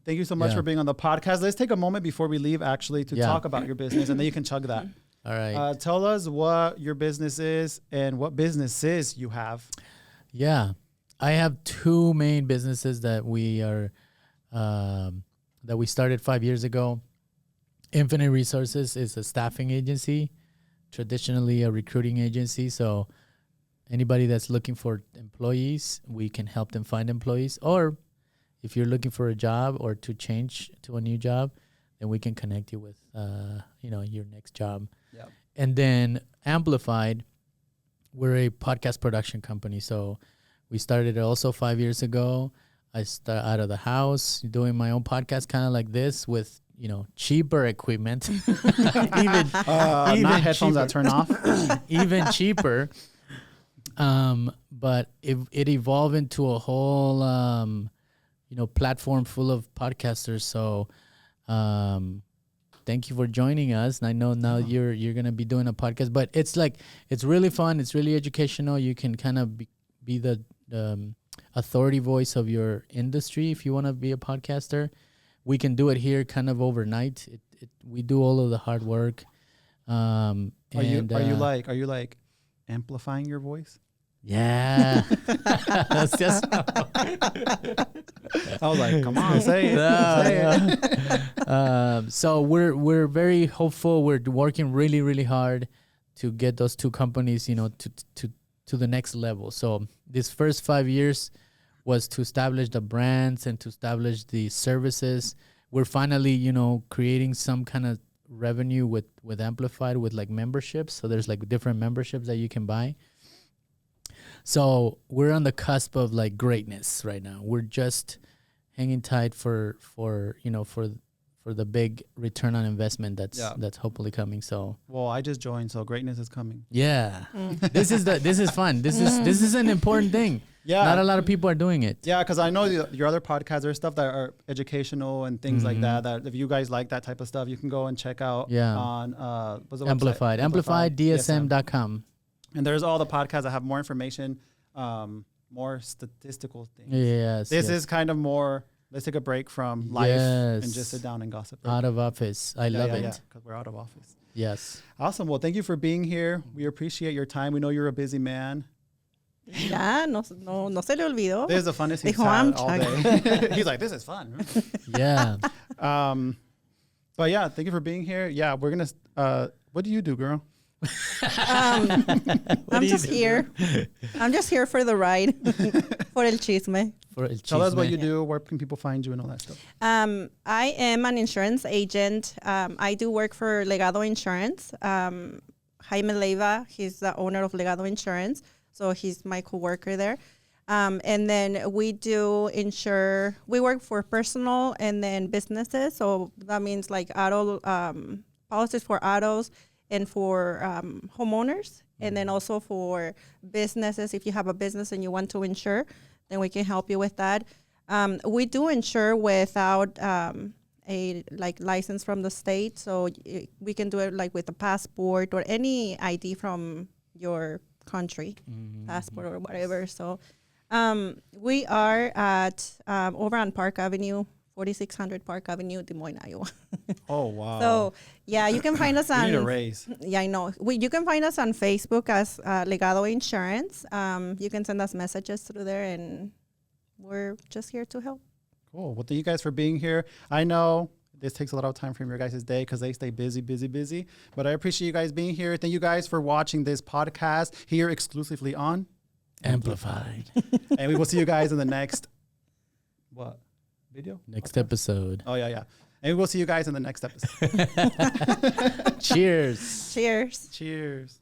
S1: thank you so much
S2: Yeah.
S1: for being on the podcast. Let's take a moment before we leave, actually, to
S2: Yeah.
S1: talk about your business, and then you can chug that.
S2: All right.
S1: Tell us what your business is and what businesses you have.
S2: Yeah, I have two main businesses that we are that we started 5 years ago. Infinite Resources is a staffing agency, traditionally a recruiting agency. So anybody that's looking for employees, we can help them find employees. Or if you're looking for a job or to change to a new job, then we can connect you with your next job.
S1: Yep.
S2: And then Amplified, we're a podcast production company. So we started it also 5 years ago. I started out of the house doing my own podcast, kind of like this, with cheaper equipment, even
S1: Not headphones that turn off.
S2: even cheaper. But it evolved into a whole platform full of podcasters. So thank you for joining us. And I know now you're gonna be doing a podcast, but it's really fun. It's really educational. You can kind of be the authority voice of your industry if you want to be a podcaster. We can do it here kind of overnight. We do all of the hard work.
S1: Are you like amplifying your voice?
S2: Yeah. That's just
S1: I was like, come on, say it.
S2: So we're very hopeful. We're working really, really hard to get those two companies, to the next level. So this first 5 years was to establish the brands and to establish the services. We're finally, creating some kind of revenue with Amplified, with like memberships. So there's like different memberships that you can buy. So we're on the cusp of like greatness right now. We're just hanging tight for the big return on investment that's hopefully coming. So
S1: Well, I just joined, so greatness is coming.
S2: yeah, this is fun. This is an important thing.
S1: Yeah.
S2: Not a lot of people are doing it.
S1: Yeah, because I know your other podcasts, there's stuff that are educational and things like that. That if you guys like that type of stuff, you can go and check out on what's the
S2: Amplified.
S1: website?
S2: AmplifiedDSM.com.
S1: And there's all the podcasts that have more information, more statistical things.
S2: Yes.
S1: This is kind of more, let's take a break from life and
S2: Yes.
S1: just sit down and gossip. Right?
S2: Out of office. I love it.
S1: Because we're out of office.
S2: Yes.
S1: Awesome. Well, thank you for being here. We appreciate your time. We know you're a busy man.
S3: Ya, no se le olvidó.
S1: This is the funnest he's
S3: Dijo,
S1: had
S3: "I'm
S1: all day. He's like, this is fun.
S2: Yeah.
S1: But yeah, thank you for being here. Yeah, we're going to, what do you do, girl?
S3: I'm just here. I'm just here for the ride, for el chisme.
S1: Tell us what
S2: chisme.
S1: you do, where can people find you and all that stuff.
S3: I am an insurance agent. I do work for Legado Insurance. Jaime Leiva, he's the owner of Legado Insurance, so he's my coworker there. And then we do insure. We work for personal and then businesses. So that means like auto policies for autos and for homeowners, and then also for businesses. If you have a business and you want to insure, then we can help you with that. We do insure without a license from the state, so we can do it like with a passport or any ID from your country, passport or whatever. So we are at over on Park Avenue, 4600 Park Avenue, Des Moines, Iowa.
S1: Oh, wow.
S3: So yeah, you can find us
S1: You
S3: on.
S1: need a raise.
S3: Yeah, I know. You can find us on Facebook as Legado Insurance. You can send us messages through there, and we're just here to help.
S1: Cool. Well, thank you guys for being here. I know this takes a lot of time from your guys' day because they stay busy. But I appreciate you guys being here. Thank you guys for watching this podcast here exclusively on
S2: Amplified.
S1: And we will see you guys in the next, video?
S2: Next episode.
S1: Oh, yeah. And we will see you guys in the next episode.
S2: Cheers.
S3: Cheers.
S1: Cheers.